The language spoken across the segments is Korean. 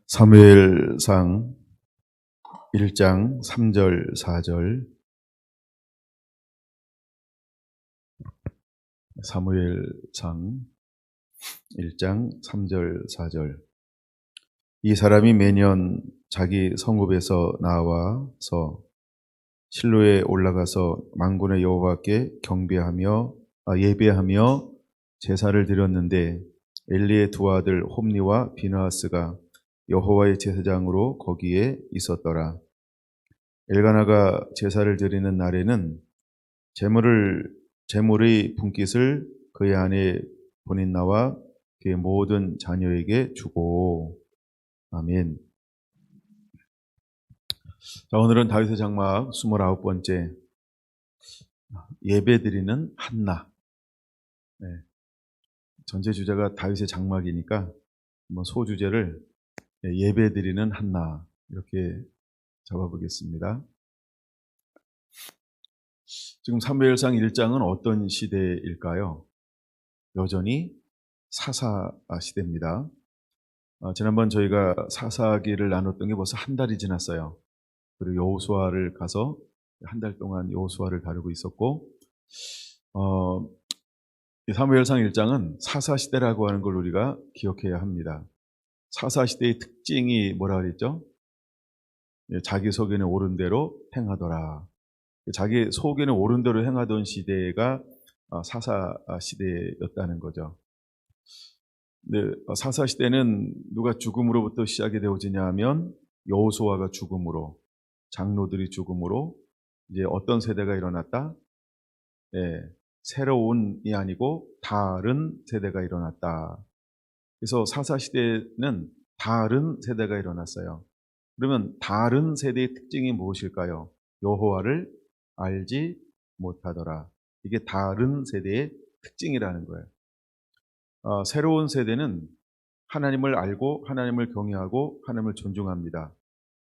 사무엘상 1장 3절 4절. 사무엘상 1장 3절 4절. 이 사람이 매년 자기 성읍에서 나와서 실로에 올라가서 만군의 여호와께 예배하며 제사를 드렸는데 엘리의 두 아들 홈니와 비느하스가 여호와의 제사장으로 거기에 있었더라. 엘가나가 제사를 드리는 날에는 제물의 분깃을 그의 아내 보닌나와 그의 모든 자녀에게 주고. 아멘. 자, 오늘은 다윗의 장막 29번째 예배드리는 한나. 네. 전체 주제가 다윗의 장막이니까 한번 소주제를 예배드리는 한나 이렇게 잡아보겠습니다. 지금 사무엘상 1장은 어떤 시대일까요? 여전히 사사 시대입니다. 지난번 저희가 사사기를 나눴던 게 벌써 한 달이 지났어요. 그리고 여호수아를 가서 한 달 동안 여호수아를 다루고 있었고, 사무엘상 1장은 사사 시대라고 하는 걸 우리가 기억해야 합니다. 사사 시대의 특징이 뭐라 그랬죠? 자기 속에는 옳은 대로 행하더라. 자기 속에는 옳은 대로 행하던 시대가 사사 시대였다는 거죠. 근데 사사 시대는 누가 죽음으로부터 시작이 되어지냐 하면 여호수아가 죽음으로, 장로들이 죽음으로 이제 어떤 세대가 일어났다? 새로운이 아니고 다른 세대가 일어났다. 그래서 사사 시대는 다른 세대가 일어났어요. 그러면 다른 세대의 특징이 무엇일까요? 여호와를 알지 못하더라. 이게 다른 세대의 특징이라는 거예요. 새로운 세대는 하나님을 알고 하나님을 경외하고 하나님을 존중합니다.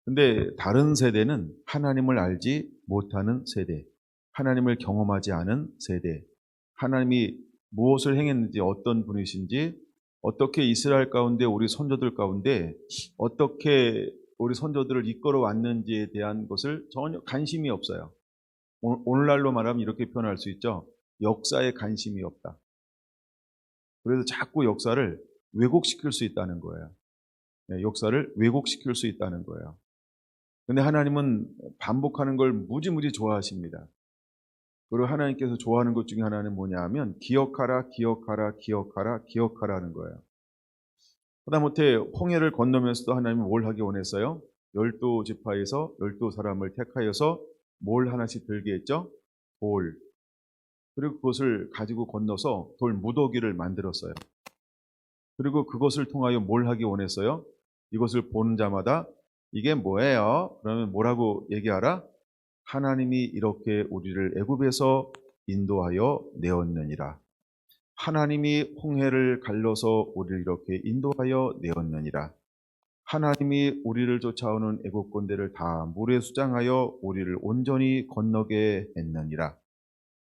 근데 다른 세대는 하나님을 알지 못하는 세대, 하나님을 경험하지 않은 세대, 하나님이 무엇을 행했는지, 어떤 분이신지, 어떻게 이스라엘 가운데 우리 선조들 가운데 어떻게 우리 선조들을 이끌어 왔는지에 대한 것을 전혀 관심이 없어요. 오늘날로 말하면 이렇게 표현할 수 있죠. 역사에 관심이 없다. 그래서 자꾸 역사를 왜곡시킬 수 있다는 거예요. 역사를 왜곡시킬 수 있다는 거예요. 근데 하나님은 반복하는 걸 무지무지 좋아하십니다. 그리고 하나님께서 좋아하는 것 중에 하나는 뭐냐 하면 기억하라, 기억하라, 기억하라, 기억하라는 거예요. 하다못해 홍해를 건너면서도 하나님은 뭘 하기 원했어요? 12지파에서 12사람을 택하여서 뭘 하나씩 들게 했죠? 돌. 그리고 그것을 가지고 건너서 돌 무더기를 만들었어요. 그리고 그것을 통하여 뭘 하기 원했어요? 이것을 보는 자마다 이게 뭐예요? 그러면 뭐라고 얘기하라? 하나님이 이렇게 우리를 애굽에서 인도하여 내었느니라. 하나님이 홍해를 갈라서 우리를 이렇게 인도하여 내었느니라. 하나님이 우리를 쫓아오는 애굽 군대를 다 물에 수장하여 우리를 온전히 건너게 했느니라.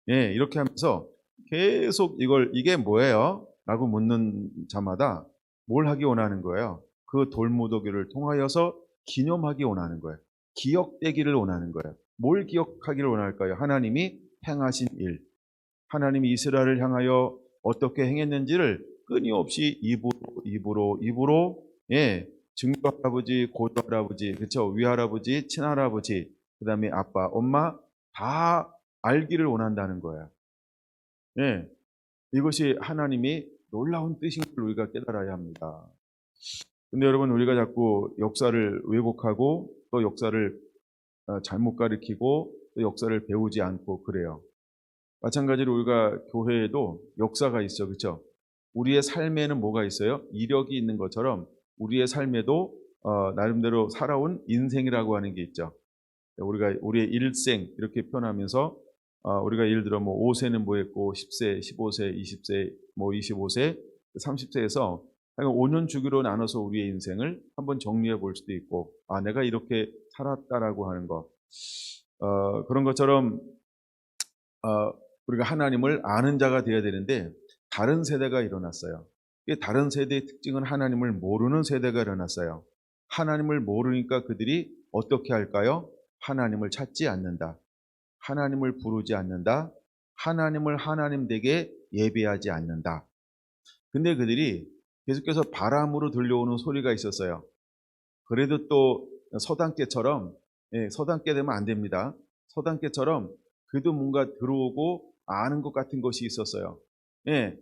이렇게 하면서 계속 이게 뭐예요? 라고 묻는 자마다 뭘 하기 원하는 거예요? 그 돌무더기를 통하여서 기념하기 원하는 거예요. 기억되기를 원하는 거예요. 뭘 기억하기를 원할까요? 하나님이 행하신 일, 하나님이 이스라엘을 향하여 어떻게 행했는지를 끊임없이 입으로 증조할아버지, 고조할아버지, 그렇죠? 위할아버지, 친할아버지, 그 다음에 아빠, 엄마 다 알기를 원한다는 거예요. 이것이 하나님이 놀라운 뜻인 걸 우리가 깨달아야 합니다. 근데 여러분, 우리가 자꾸 역사를 왜곡하고 또 역사를 잘못 가르치고 또 역사를 배우지 않고 그래요. 마찬가지로 우리가 교회에도 역사가 있어, 그렇죠? 우리의 삶에는 뭐가 있어요? 이력이 있는 것처럼 우리의 삶에도 나름대로 살아온 인생이라고 하는 게 있죠. 우리가 우리의 일생 이렇게 표현하면서 우리가 예를 들어 뭐 5세는 뭐 했고 10세, 15세, 20세, 뭐 25세, 30세에서 5년 주기로 나눠서 우리의 인생을 한번 정리해 볼 수도 있고, 내가 이렇게 살았다라고 하는 것, 그런 것처럼 우리가 하나님을 아는 자가 되어야 되는데 다른 세대가 일어났어요. 다른 세대의 특징은 하나님을 모르는 세대가 일어났어요. 하나님을 모르니까 그들이 어떻게 할까요? 하나님을 찾지 않는다. 하나님을 부르지 않는다. 하나님을 하나님 되게 예배하지 않는다. 근데 그들이 계속해서 바람으로 들려오는 소리가 있었어요. 그래도 또 서당계처럼, 서당계 되면 안 됩니다. 서당계처럼 그래도 뭔가 들어오고 아는 것 같은 것이 있었어요. 예.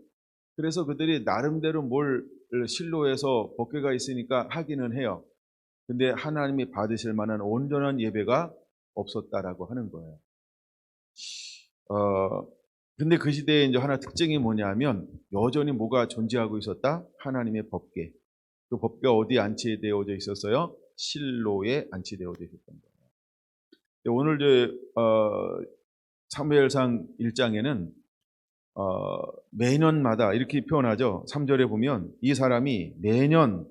그래서 그들이 나름대로 뭘 실로에서 법궤가 있으니까 하기는 해요. 근데 하나님이 받으실 만한 온전한 예배가 없었다라고 하는 거예요. 어, 근데 그 시대에 이제 하나 특징이 뭐냐면 여전히 뭐가 존재하고 있었다? 하나님의 법궤. 그 법궤가 어디에 안치되어져 있었어요? 실로에 안치되어져 있었던 거예요. 오늘 사무엘상 1장에는 매년마다 이렇게 표현하죠. 3절에 보면 이 사람이 매년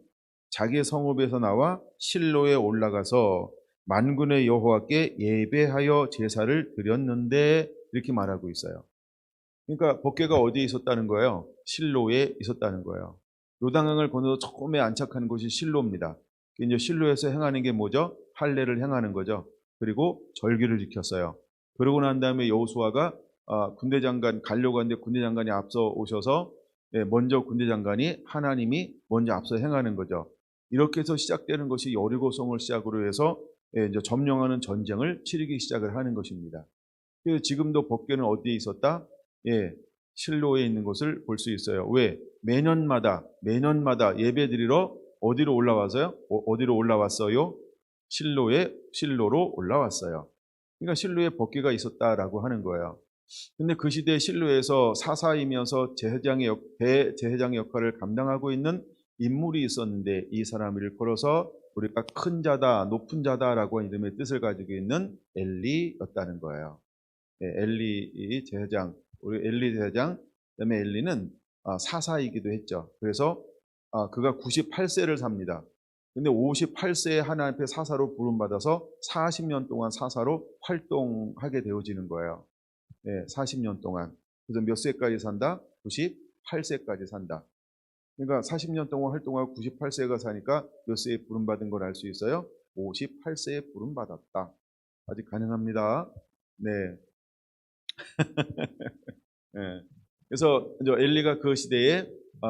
자기 성읍에서 나와 실로에 올라가서 만군의 여호와께 예배하여 제사를 드렸는데 이렇게 말하고 있어요. 그러니까 법궤가 어디에 있었다는 거예요? 실로에 있었다는 거예요. 요단강을 건너서 처음에 안착한 곳이 실로입니다. 이제 실로에서 행하는 게 뭐죠? 할례를 행하는 거죠. 그리고 절기를 지켰어요. 그러고 난 다음에 여호수아가 군대 장관 가려고 하는데 군대 장관이 앞서 오셔서 먼저 군대 장관이 하나님이 먼저 앞서 행하는 거죠. 이렇게 해서 시작되는 것이 여리고성을 시작으로 해서 이제 점령하는 전쟁을 치르기 시작을 하는 것입니다. 그래서 지금도 법궤는 어디에 있었다? 실로에 있는 것을 볼 수 있어요. 왜? 매년마다 예배드리러 어디로 올라와서요? 어디로 올라왔어요? 실로로 올라왔어요. 그러니까 실로에 법궤가 있었다라고 하는 거예요. 근데 그 시대 실로에서 사사이면서 대제사장의 역할을 감당하고 있는 인물이 있었는데 이 사람을 일컬어서 우리가 큰 자다, 높은 자다라고 하는 이름의 뜻을 가지고 있는 엘리였다는 거예요. 엘리 제사장, 우리 엘리 제사장, 그다음에 엘리는 사사이기도 했죠. 그래서 그가 98세를 삽니다. 근데 58세에 하나님 앞에 사사로 부름받아서 40년 동안 사사로 활동하게 되어지는 거예요. 40년 동안. 그래서 몇 세까지 산다? 98세까지 산다. 그러니까 40년 동안 활동하고 98세가 사니까 몇 세에 부름받은 걸 알 수 있어요? 58세에 부름받았다. 아직 가능합니다. 네. 예. 그래서 이제 엘리가 그 시대에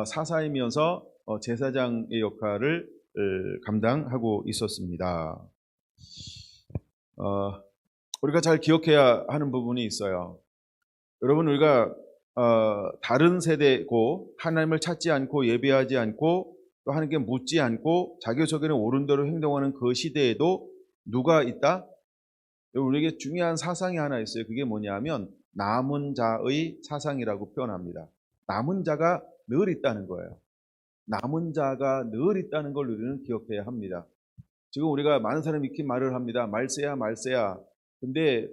사사이면서 제사장의 역할을 감당하고 있었습니다. 우리가 잘 기억해야 하는 부분이 있어요. 여러분, 우리가 다른 세대고 하나님을 찾지 않고 예배하지 않고 또 하나님께 묻지 않고 자기 속에는 옳은 대로 행동하는 그 시대에도 누가 있다? 우리에게 중요한 사상이 하나 있어요. 그게 뭐냐면 남은 자의 사상이라고 표현합니다. 남은 자가 늘 있다는 거예요. 남은 자가 늘 있다는 걸 우리는 기억해야 합니다. 지금 우리가 많은 사람이 이렇게 말을 합니다. 말세야. 근데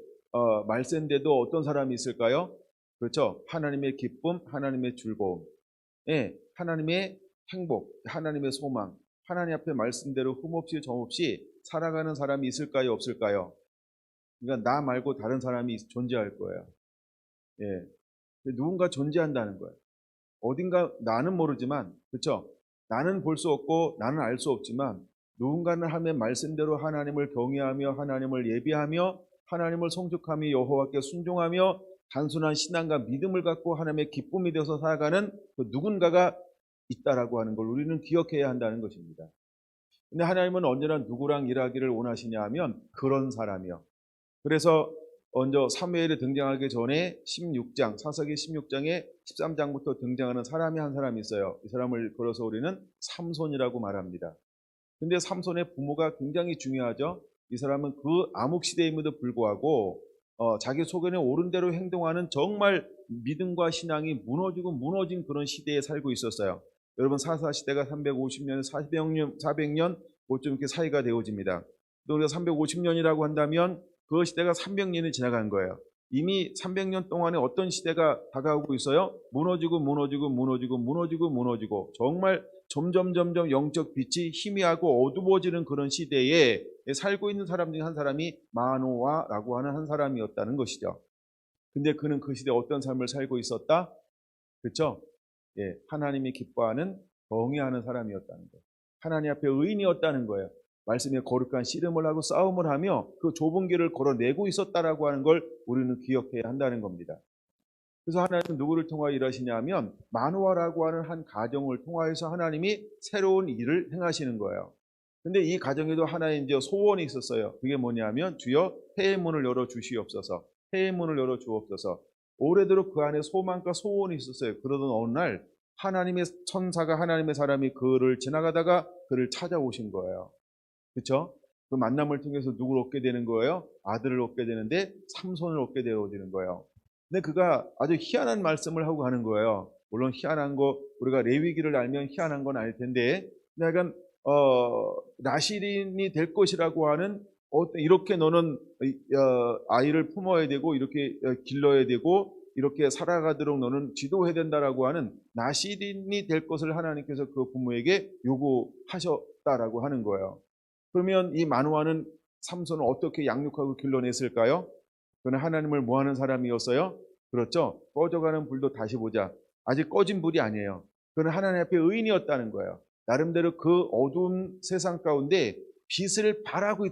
말세인데도 어떤 사람이 있을까요? 그렇죠. 하나님의 기쁨, 하나님의 즐거움, 하나님의 행복, 하나님의 소망, 하나님 앞에 말씀대로 흠없이 점없이 살아가는 사람이 있을까요? 없을까요? 그러니까 나 말고 다른 사람이 존재할 거예요. 누군가 존재한다는 거예요. 어딘가 나는 모르지만, 그렇죠? 나는 볼 수 없고 나는 알 수 없지만 누군가는 하나님의 말씀대로 하나님을 경외하며 하나님을 예배하며 하나님을 성숙하며 여호와께 순종하며 단순한 신앙과 믿음을 갖고 하나님의 기쁨이 되어서 살아가는 그 누군가가 있다라고 하는 걸 우리는 기억해야 한다는 것입니다. 근데 하나님은 언제나 누구랑 일하기를 원하시냐 하면 그런 사람이요. 그래서 먼저 사무엘이 등장하기 전에 16장, 사사기 16장에 13장부터 등장하는 사람이 한 사람이 있어요. 이 사람을 걸어서 우리는 삼손이라고 말합니다. 근데 삼손의 부모가 굉장히 중요하죠. 이 사람은 그 암흑 시대임에도 불구하고 자기 속에는 옳은 대로 행동하는 정말 믿음과 신앙이 무너진 그런 시대에 살고 있었어요. 여러분 사사 시대가 350년, 400년 뭐좀 이렇게 사이가 되어집니다. 또 우리가 350년이라고 한다면 그 시대가 300년이 지나간 거예요. 이미 300년 동안에 어떤 시대가 다가오고 있어요? 무너지고 정말 점점 영적 빛이 희미하고 어두워지는 그런 시대에 살고 있는 사람 중에 한 사람이 마노아라고 하는 한 사람이었다는 것이죠. 근데 그는 그 시대에 어떤 삶을 살고 있었다? 그렇죠? 하나님이 기뻐하는 경외하는 사람이었다는 거예요. 하나님 앞에 의인이었다는 거예요. 말씀에 거룩한 씨름을 하고 싸움을 하며 그 좁은 길을 걸어내고 있었다라고 하는 걸 우리는 기억해야 한다는 겁니다. 그래서 하나님은 누구를 통하여 일하시냐 하면 마노아라고 하는 한 가정을 통하여서 하나님이 새로운 일을 행하시는 거예요. 근데 이 가정에도 하나의 이제 소원이 있었어요. 그게 뭐냐면 주여 해의 문을 열어 주시옵소서. 해의 문을 열어 주옵소서. 오래도록 그 안에 소망과 소원이 있었어요. 그러던 어느 날 하나님의 천사가 하나님의 사람이 그를 지나가다가 그를 찾아오신 거예요. 그렇죠? 그 만남을 통해서 누구를 얻게 되는 거예요? 아들을 얻게 되는데 삼손을 얻게 되어지는 거예요. 근데 그가 아주 희한한 말씀을 하고 가는 거예요. 물론 희한한 거 우리가 레위기를 알면 희한한 건 아닐 텐데 약간 나실인이 될 것이라고 하는 이렇게 너는 아이를 품어야 되고 이렇게 길러야 되고 이렇게 살아가도록 너는 지도해야 된다라고 하는 나실인이 될 것을 하나님께서 그 부모에게 요구하셨다라고 하는 거예요. 그러면 이 마노아는 삼손을 어떻게 양육하고 길러냈을까요? 그는 하나님을 모하는 사람이었어요. 그렇죠? 꺼져가는 불도 다시 보자. 아직 꺼진 불이 아니에요. 그는 하나님 앞에 의인이었다는 거예요. 나름대로 그 어두운 세상 가운데 빛을 발하고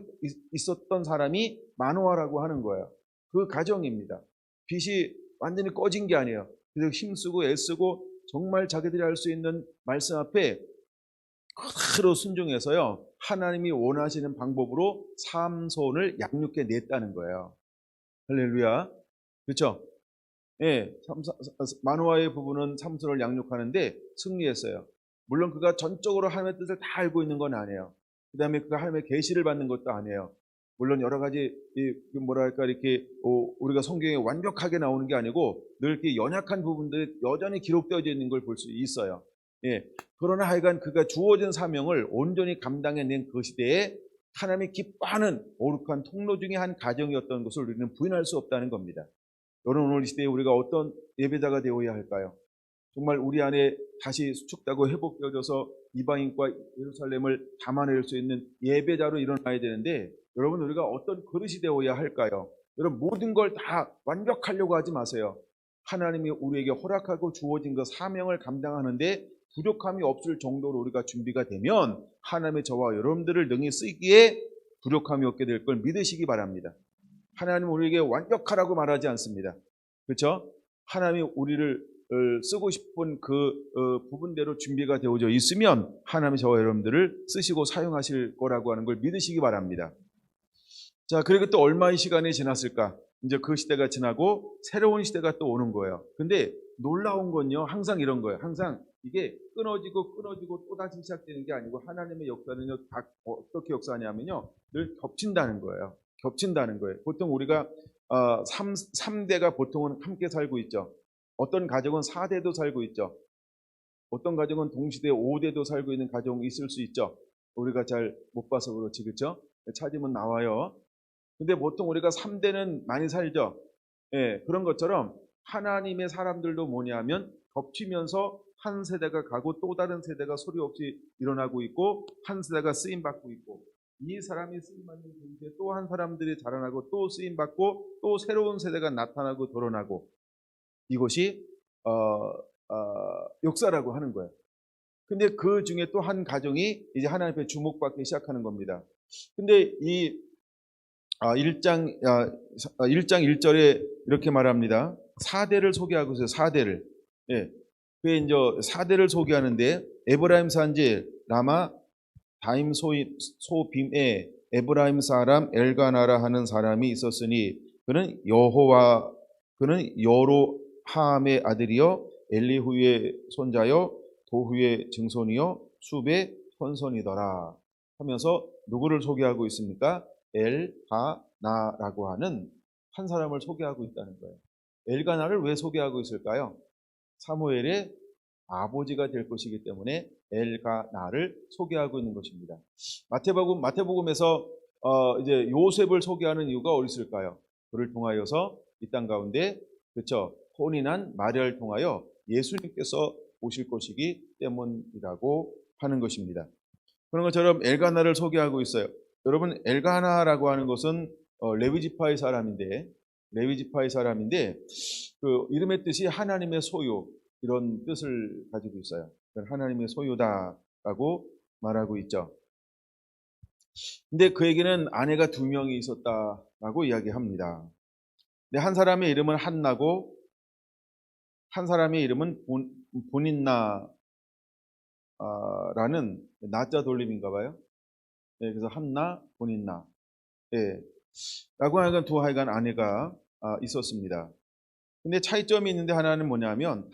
있었던 사람이 마노아라고 하는 거예요. 그 가정입니다. 빛이 완전히 꺼진 게 아니에요. 그래서 힘쓰고 애쓰고 정말 자기들이 할 수 있는 말씀 앞에 그대로 순종해서요. 하나님이 원하시는 방법으로 삼손을 양육해 냈다는 거예요. 할렐루야. 그렇죠? 예, 마노아의 부부는 삼손을 양육하는데 승리했어요. 물론 그가 전적으로 하나님의 뜻을 다 알고 있는 건 아니에요. 그 다음에 그가 하나님의 계시를 받는 것도 아니에요. 물론 여러 가지 뭐랄까 이렇게 우리가 성경에 완벽하게 나오는 게 아니고 늘 이렇게 연약한 부분들이 여전히 기록되어져 있는 걸 볼 수 있어요. 예, 그러나 하여간 그가 주어진 사명을 온전히 감당해낸 그 시대에 하나님이 기뻐하는 거룩한 통로 중에 한 가정이었던 것을 우리는 부인할 수 없다는 겁니다. 여러분 오늘 이 시대에 우리가 어떤 예배자가 되어야 할까요? 정말 우리 안에 다시 수축되고 회복되어져서 이방인과 예루살렘을 담아낼 수 있는 예배자로 일어나야 되는데 여러분 우리가 어떤 그릇이 되어야 할까요? 여러분 모든 걸 다 완벽하려고 하지 마세요. 하나님이 우리에게 허락하고 주어진 그 사명을 감당하는데 부족함이 없을 정도로 우리가 준비가 되면 하나님의 저와 여러분들을 능히 쓰기에 부족함이 없게 될 걸 믿으시기 바랍니다. 하나님은 우리에게 완벽하라고 말하지 않습니다. 그렇죠? 하나님이 우리를 쓰고 싶은 그 부분대로 준비가 되어져 있으면 하나님이 저와 여러분들을 쓰시고 사용하실 거라고 하는 걸 믿으시기 바랍니다. 자, 그리고 또 얼마의 시간이 지났을까? 이제 그 시대가 지나고 새로운 시대가 또 오는 거예요. 근데 놀라운 건요, 항상 이런 거예요. 항상 이게 끊어지고 또다시 시작되는 게 아니고 하나님의 역사는요, 어떻게 역사하냐면요, 늘 겹친다는 거예요. 겹친다는 거예요. 보통 우리가 3대가 보통은 함께 살고 있죠. 어떤 가정은 4대도 살고 있죠. 어떤 가정은 동시대 5대도 살고 있는 가정이 있을 수 있죠. 우리가 잘 못 봐서 그렇지, 그렇죠? 찾으면 나와요. 근데 보통 우리가 3대는 많이 살죠. 예, 그런 것처럼 하나님의 사람들도 뭐냐면 겹치면서 한 세대가 가고 또 다른 세대가 소리 없이 일어나고 있고 한 세대가 쓰임 받고 있고 이 사람이 쓰임 받는 동시에 또 한 사람들이 자라나고 또 쓰임 받고 또 새로운 세대가 나타나고 드러나고 이것이 역사라고 하는 거예요. 근데 그 중에 또 한 가정이 이제 하나님 앞에 주목받기 시작하는 겁니다. 근데 이 1장 1절에 이렇게 말합니다. 4대를 소개하고 있어요. 4대를. 예. 그게 이제 4대를 소개하는데 에브라임 산지 라마 다임 소빔에 에브라임 사람 엘가나라 하는 사람이 있었으니 그는 여로함의 아들이요 엘리후의 손자요 도후의 증손이요 숲의 손손이더라 하면서 누구를 소개하고 있습니까? 엘가나라고 하는 한 사람을 소개하고 있다는 거예요. 엘가나를 왜 소개하고 있을까요? 사무엘의 아버지가 될 것이기 때문에 엘가나를 소개하고 있는 것입니다. 마태복음에서 이제 요셉을 소개하는 이유가 어디 있을까요? 그를 통하여서 이 땅 가운데 그렇죠 혼인한 마리아를 통하여 예수님께서 오실 것이기 때문이라고 하는 것입니다. 그런 것처럼 엘가나를 소개하고 있어요. 여러분 엘가나라고 하는 것은 레위지파의 사람인데 그 이름의 뜻이 하나님의 소유 이런 뜻을 가지고 있어요. 하나님의 소유다라고 말하고 있죠. 근데 그에게는 아내가 2명이 있었다라고 이야기합니다. 근데 한 사람의 이름은 한나고 한 사람의 이름은 보닌나라는 나자 돌림인가 봐요. 네, 그래서 한나, 보닌나. 예. 라고 하여간 두 하여간 아내가 있었습니다. 근데 차이점이 있는데 하나는 뭐냐면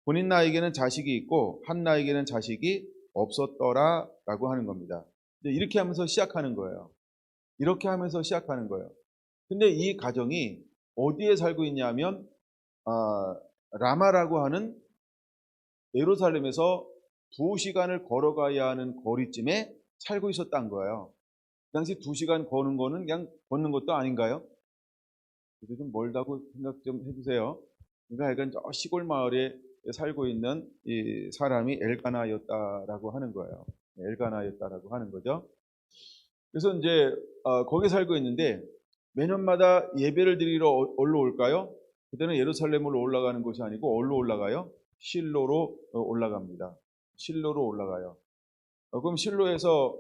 보닌나에게는 자식이 있고 한나에게는 자식이 없었더라라고 하는 겁니다. 이렇게 하면서 시작하는 거예요. 이렇게 하면서 시작하는 거예요. 근데 이 가정이 어디에 살고 있냐면 라마라고 하는 예루살렘에서 2시간을 걸어가야 하는 거리쯤에 살고 있었다는 거예요. 그 당시 2시간 거는 거는 그냥 걷는 것도 아닌가요? 그래서 좀 멀다고 생각 좀 해주세요. 그러니까 약간 저 시골 마을에 살고 있는 이 사람이 엘가나였다라고 하는 거예요. 엘가나였다라고 하는 거죠. 그래서 이제 거기 살고 있는데 매년마다 예배를 드리러 어디로 올까요? 그때는 예루살렘으로 올라가는 곳이 아니고 어디로 올라가요? 실로로 올라갑니다. 실로로 올라가요. 그럼 실로에서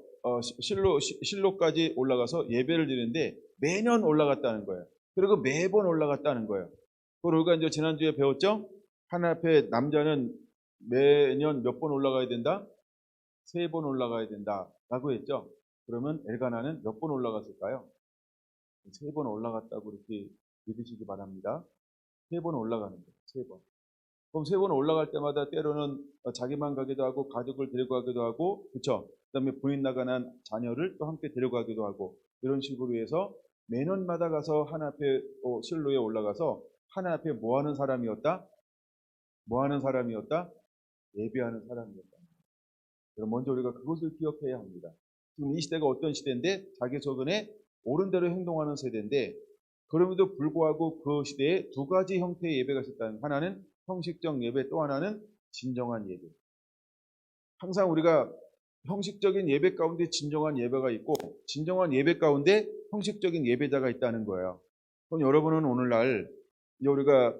실로까지 올라가서 예배를 드리는데 매년 올라갔다는 거예요. 그리고 매번 올라갔다는 거예요. 그걸 우리가 이제 지난주에 배웠죠? 하나님 앞에 남자는 매년 몇 번 올라가야 된다? 3번 올라가야 된다라고 했죠. 그러면 엘가나는 몇 번 올라갔을까요? 3번 올라갔다고 이렇게 믿으시기 바랍니다. 3번 올라가는 거예요. 3번. 그럼 3번 올라갈 때마다 때로는 자기만 가기도 하고 가족을 데려가기도 하고, 그렇죠? 그다음에 부인 나가난 자녀를 또 함께 데려가기도 하고 이런 식으로 해서 매년마다 가서 하나님 앞에 실로에 올라가서 하나님 앞에 뭐 하는 사람이었다? 뭐 하는 사람이었다? 예배하는 사람이었다. 그럼 먼저 우리가 그것을 기억해야 합니다. 지금 이 시대가 어떤 시대인데 자기 소견에 옳은 대로 행동하는 세대인데 그럼에도 불구하고 그 시대에 2가지 형태의 예배가 있었다는, 하나는 형식적 예배, 또 하나는 진정한 예배. 항상 우리가 형식적인 예배 가운데 진정한 예배가 있고 진정한 예배 가운데 형식적인 예배자가 있다는 거예요. 그럼 여러분은 오늘날 우리가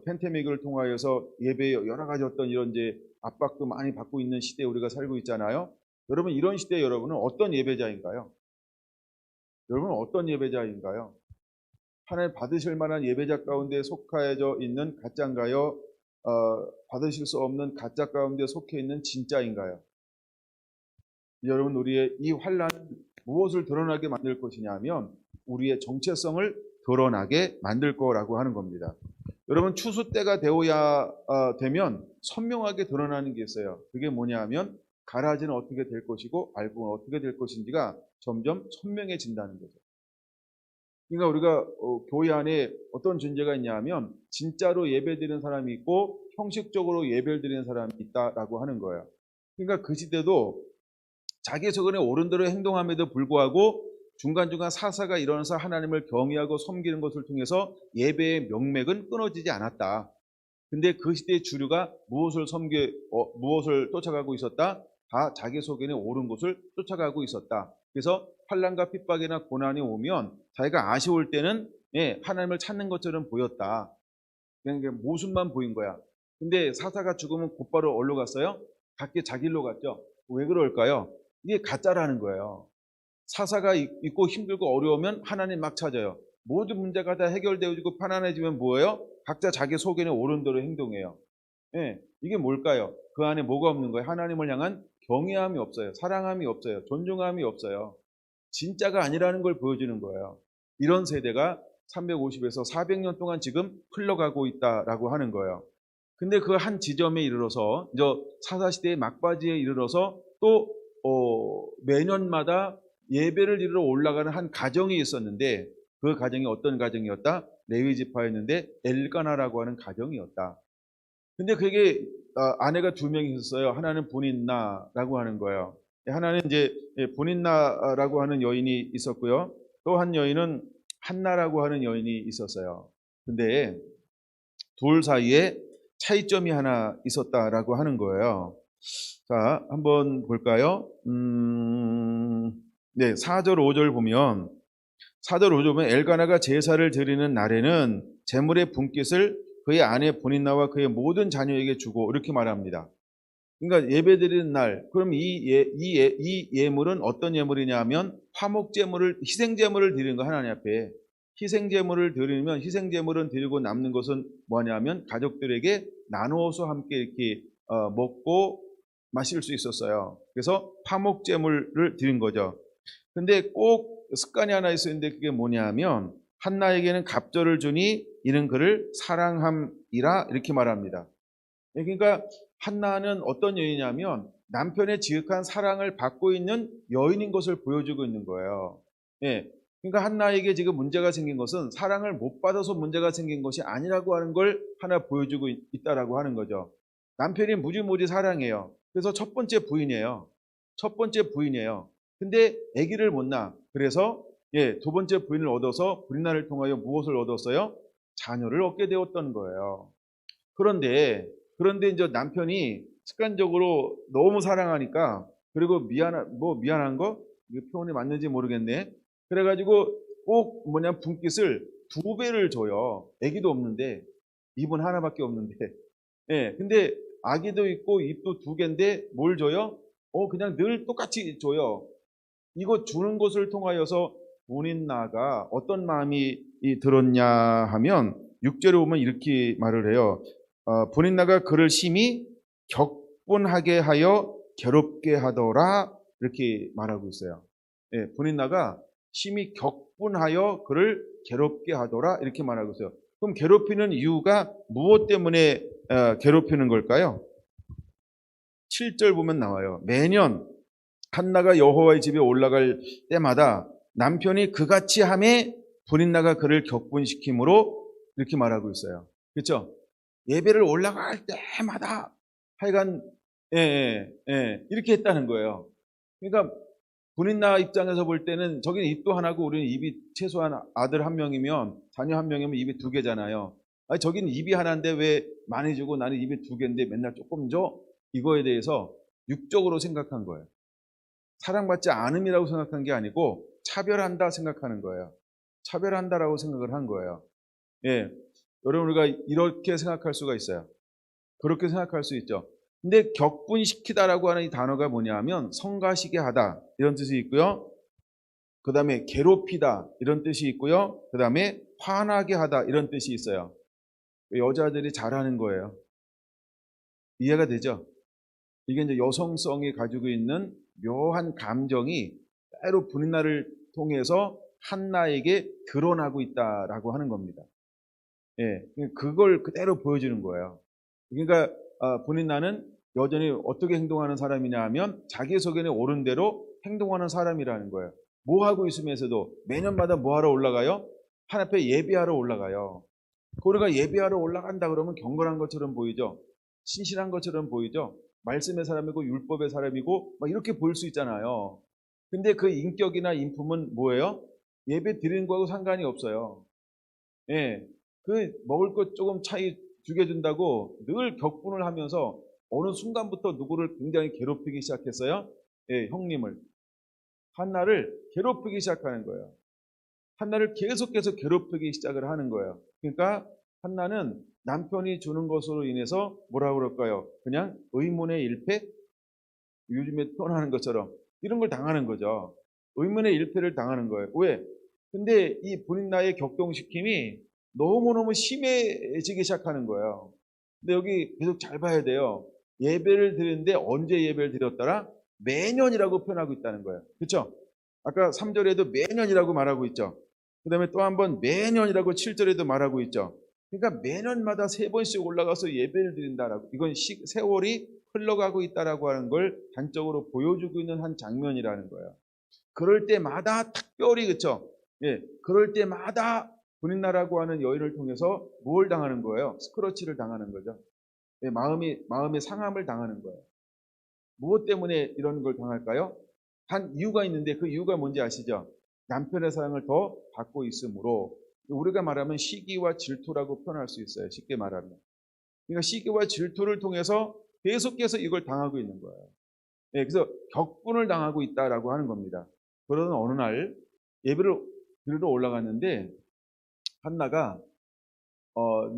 팬데믹을 통하여서 예배에 여러 가지 어떤 이런 이제 압박도 많이 받고 있는 시대에 우리가 살고 있잖아요. 여러분 이런 시대에 여러분은 어떤 예배자인가요? 여러분은 어떤 예배자인가요? 하나님 받으실 만한 예배자 가운데 속하여져 있는 가짜인가요? 받으실 수 없는 가짜 가운데 속해 있는 진짜인가요? 여러분 우리의 이 환란은 무엇을 드러나게 만들 것이냐면 우리의 정체성을 드러나게 만들 거라고 하는 겁니다. 여러분 추수 때가 되어야 되면 선명하게 드러나는 게 있어요. 그게 뭐냐 하면 가라지는 어떻게 될 것이고 알곡은 어떻게 될 것인지가 점점 선명해진다는 거죠. 그러니까 우리가 교회 안에 어떤 존재가 있냐 하면 진짜로 예배드리는 사람이 있고 형식적으로 예배를 드리는 사람이 있다라고 하는 거예요. 그러니까 그 시대도 자기 소견에 옳은 대로 행동함에도 불구하고 중간중간 사사가 일어나서 하나님을 경외하고 섬기는 것을 통해서 예배의 명맥은 끊어지지 않았다. 근데 그 시대의 주류가 무엇을 쫓아가고 있었다? 다 자기 소견에 옳은 것을 쫓아가고 있었다. 그래서 환난과 핍박이나 고난이 오면 자기가 아쉬울 때는 하나님을 찾는 것처럼 보였다. 그냥 모습만 보인 거야. 근데 사사가 죽으면 곧바로 어디로 갔어요? 각기 자기 일로 갔죠. 왜 그럴까요? 이게 가짜라는 거예요. 사사가 있고 힘들고 어려우면 하나님 막 찾아요. 모든 문제가 다 해결되어지고 편안해지면 뭐예요? 각자 자기 소견에 옳은 대로 행동해요. 이게 뭘까요? 그 안에 뭐가 없는 거예요? 하나님을 향한 경외함이 없어요. 사랑함이 없어요. 존중함이 없어요. 진짜가 아니라는 걸 보여주는 거예요. 이런 세대가 350에서 400년 동안 지금 흘러가고 있다라고 하는 거예요. 근데 그 한 지점에 이르러서 이제 사사시대의 막바지에 이르러서 또 매년마다 예배를 드리러 올라가는 한 가정이 있었는데 그 가정이 어떤 가정이었다? 레위 지파였는데 엘가나라고 하는 가정이었다. 근데 그게 아내가 2명이 있었어요. 하나는 보닌나라고 하는 거예요. 하나는 이제 보닌나라고 하는 여인이 있었고요. 또 한 여인은 한나라고 하는 여인이 있었어요. 근데 둘 사이에 차이점이 하나 있었다라고 하는 거예요. 자, 한번 볼까요? 4절 5절 보면 4절 5절 보면 엘가나가 제사를 드리는 날에는 제물의 분깃을 그의 아내 보닌나와 그의 모든 자녀에게 주고 이렇게 말합니다. 그러니까 예배 드리는 날, 그럼 이 예물은 어떤 예물이냐면 화목제물을, 희생제물을 드리는 거, 하나님 앞에. 희생제물을 드리면, 희생제물은 드리고 남는 것은 뭐냐면 가족들에게 나누어서 함께 이렇게 먹고 마실 수 있었어요. 그래서 화목제물을 드린 거죠. 근데 꼭 습관이 하나 있었는데 그게 뭐냐면 한나에게는 갑절을 주니 이는 그를 사랑함이라 이렇게 말합니다. 그러니까 한나는 어떤 여인이냐면 남편의 지극한 사랑을 받고 있는 여인인 것을 보여주고 있는 거예요. 예. 그러니까 한나에게 지금 문제가 생긴 것은 사랑을 못 받아서 문제가 생긴 것이 아니라고 하는 걸 하나 보여주고 있다라고 하는 거죠. 남편이 무지무지 사랑해요. 그래서 첫 번째 부인이에요. 첫 번째 부인이에요. 근데 아기를 못 낳아. 그래서 두 번째 부인을 얻어서 불인나를 통하여 무엇을 얻었어요? 자녀를 얻게 되었던 거예요. 그런데 이제 남편이 습관적으로 너무 사랑하니까, 그리고 미안한 거? 이게 표현이 맞는지 모르겠네. 그래가지고 꼭 분깃을 2배를 줘요. 아기도 없는데, 입은 하나밖에 없는데. 예, 근데 아기도 있고 입도 2개인데 뭘 줘요? 그냥 늘 똑같이 줘요. 이거 주는 것을 통하여서 본인나가 어떤 마음이 들었냐 하면 6절에 보면 이렇게 말을 해요. 본인나가 그를 심히 격분하게 하여 괴롭게 하더라 이렇게 말하고 있어요. 예, 본인나가 심히 격분하여 그를 괴롭게 하더라 이렇게 말하고 있어요. 그럼 괴롭히는 이유가 무엇 때문에 괴롭히는 걸까요? 7절 보면 나와요. 매년 한나가 여호와의 집에 올라갈 때마다 남편이 그같이 함에 분인나가 그를 격분시키므로 이렇게 말하고 있어요. 그렇죠? 예배를 올라갈 때마다 하여간 이렇게 했다는 거예요. 그러니까 분인나 입장에서 볼 때는 저기는 입도 하나고 우리는 입이 최소한 아들 1명이면 자녀 1명이면 입이 2개잖아요. 아니 저기는 입이 하나인데 왜 많이 주고 나는 입이 2개인데 맨날 조금 줘? 이거에 대해서 육적으로 생각한 거예요. 사랑받지 않음이라고 생각한 게 아니고 차별한다 생각하는 거예요. 차별한다라고 생각을 한 거예요. 예, 여러분 우리가 이렇게 생각할 수가 있어요. 그렇게 생각할 수 있죠. 근데 격분시키다라고 하는 이 단어가 뭐냐면 성가시게 하다 이런 뜻이 있고요. 그 다음에 괴롭히다 이런 뜻이 있고요. 그 다음에 화나게 하다 이런 뜻이 있어요. 여자들이 잘하는 거예요. 이해가 되죠? 이게 이제 여성성이 가지고 있는 묘한 감정이 때로 분인나를 통해서 한나에게 드러나고 있다라고 하는 겁니다. 예, 그걸 그대로 보여주는 거예요. 그러니까 분인나는 여전히 어떻게 행동하는 사람이냐 하면 자기 속에는 옳은 대로 행동하는 사람이라는 거예요. 뭐 하고 있으면서도 매년마다 뭐 하러 올라가요? 하나님 앞에 예배하러 올라가요. 우리가 예배하러 올라간다 그러면 경건한 것처럼 보이죠. 신실한 것처럼 보이죠. 말씀의 사람이고 율법의 사람이고 막 이렇게 보일 수 있잖아요. 근데 그 인격이나 인품은 뭐예요? 예배 드리는 거하고 상관이 없어요. 예. 그 먹을 것 조금 차이 죽여준다고 늘 격분을 하면서 어느 순간부터 누구를 굉장히 괴롭히기 시작했어요. 예, 형님을. 한나를 괴롭히기 시작하는 거예요. 한나를 계속해서 괴롭히기 시작을 하는 거예요. 그러니까 한나는 남편이 주는 것으로 인해서 뭐라고 그럴까요? 그냥 의문의 일패? 요즘에 표현하는 것처럼 이런 걸 당하는 거죠. 의문의 일패를 당하는 거예요. 왜? 근데 이 본인나의 격동시킴이 너무너무 심해지기 시작하는 거예요. 근데 여기 계속 잘 봐야 돼요. 예배를 드리는데 언제 예배를 드렸더라? 매년이라고 표현하고 있다는 거예요. 그렇죠? 아까 3절에도 매년이라고 말하고 있죠. 그 다음에 또 한 번 매년이라고 7절에도 말하고 있죠. 그러니까 매년마다 3번씩 올라가서 예배를 드린다라고. 이건 세월이 흘러가고 있다라고 하는 걸 단적으로 보여주고 있는 한 장면이라는 거예요. 그럴 때마다 특별히 그렇죠. 예, 그럴 때마다 분인나라고 하는 여인을 통해서 뭘 당하는 거예요? 스크러치를 당하는 거죠. 예, 마음의 상함을 당하는 거예요. 무엇 때문에 이런 걸 당할까요? 한 이유가 있는데 그 이유가 뭔지 아시죠? 남편의 사랑을 더 받고 있으므로 우리가 말하면 시기와 질투라고 표현할 수 있어요. 쉽게 말하면. 그러니까 시기와 질투를 통해서 계속해서 이걸 당하고 있는 거예요. 예, 그래서 격분을 당하고 있다라고 하는 겁니다. 그러던 어느 날 예배를 드리러 올라갔는데 한나가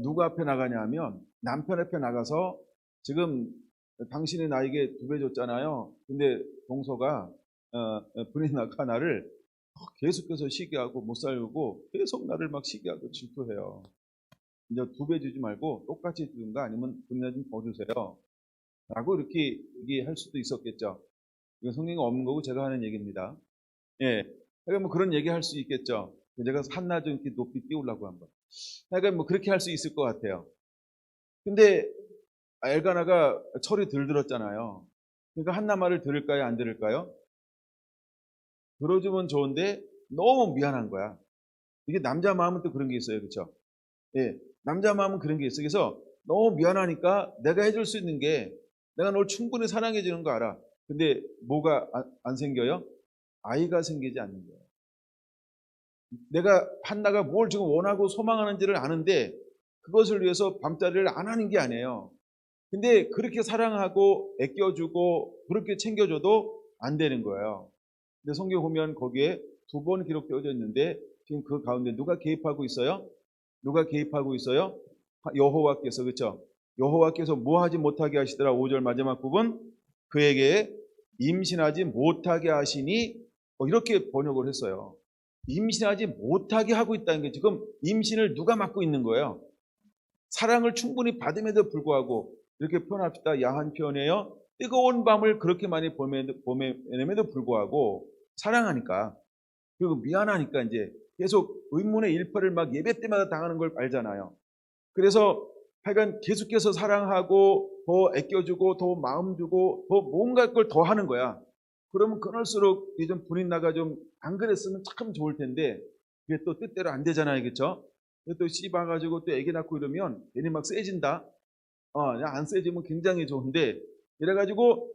누구 앞에 나가냐 하면 남편 앞에 나가서 지금 당신이 나에게 2배 줬잖아요. 근데 동서가 분이나가 나를 계속해서 시기하고 못 살고 계속 나를 막 시기하고 질투해요. 이제 2배 주지 말고 똑같이 주든가 아니면 분이나 좀 더 주세요. 라고 이렇게 얘기할 수도 있었겠죠. 이건 성경에 없는 거고 제가 하는 얘기입니다. 예. 그러니까 뭐 그런 얘기 할 수 있겠죠. 제가 한나 좀 이렇게 높이 띄우려고 한번. 그러니까 뭐 그렇게 할 수 있을 것 같아요. 근데 엘가나가 철이 들들었잖아요. 그러니까 한나 말을 들을까요? 안 들을까요? 들어주면 좋은데 너무 미안한 거야. 이게 남자 마음은 또 그런 게 있어요. 그렇죠? 예. 남자 마음은 그런 게 있어요. 그래서 너무 미안하니까 내가 해줄 수 있는 게 내가 널 충분히 사랑해 주는 거 알아. 근데 뭐가 안 생겨요? 아이가 생기지 않는 거예요. 내가 한나가 뭘 지금 원하고 소망하는지를 아는데 그것을 위해서 밤자리를 안 하는 게 아니에요. 근데 그렇게 사랑하고 아껴주고 그렇게 챙겨줘도 안 되는 거예요. 근데 성경 보면 거기에 2번 기록되어져 있는데 지금 그 가운데 누가 개입하고 있어요? 누가 개입하고 있어요? 여호와께서. 그렇죠? 여호와께서 뭐 하지 못하게 하시더라. 5절 마지막 부분 그에게 임신하지 못하게 하시니 이렇게 번역을 했어요. 임신하지 못하게 하고 있다는 게 지금 임신을 누가 맡고 있는 거예요? 사랑을 충분히 받음에도 불구하고 이렇게 표현합시다. 야한 표현이에요. 뜨거운 밤을 그렇게 많이 보내면에도 불구하고 사랑하니까 그리고 미안하니까 이제 계속 의문의 일파를 막 예배 때마다 당하는 걸 알잖아요. 그래서 하여간 계속해서 사랑하고 더 아껴주고 더 마음 주고 더 뭔가 걸 더 하는 거야. 그러면 그럴수록 좀 분이 나가 좀 안 그랬으면 참 좋을 텐데 그게 또 뜻대로 안 되잖아요. 그렇죠? 또 씹어가지고 또 애기 낳고 이러면 괜히 막 세진다. 안 세지면 굉장히 좋은데 이래가지고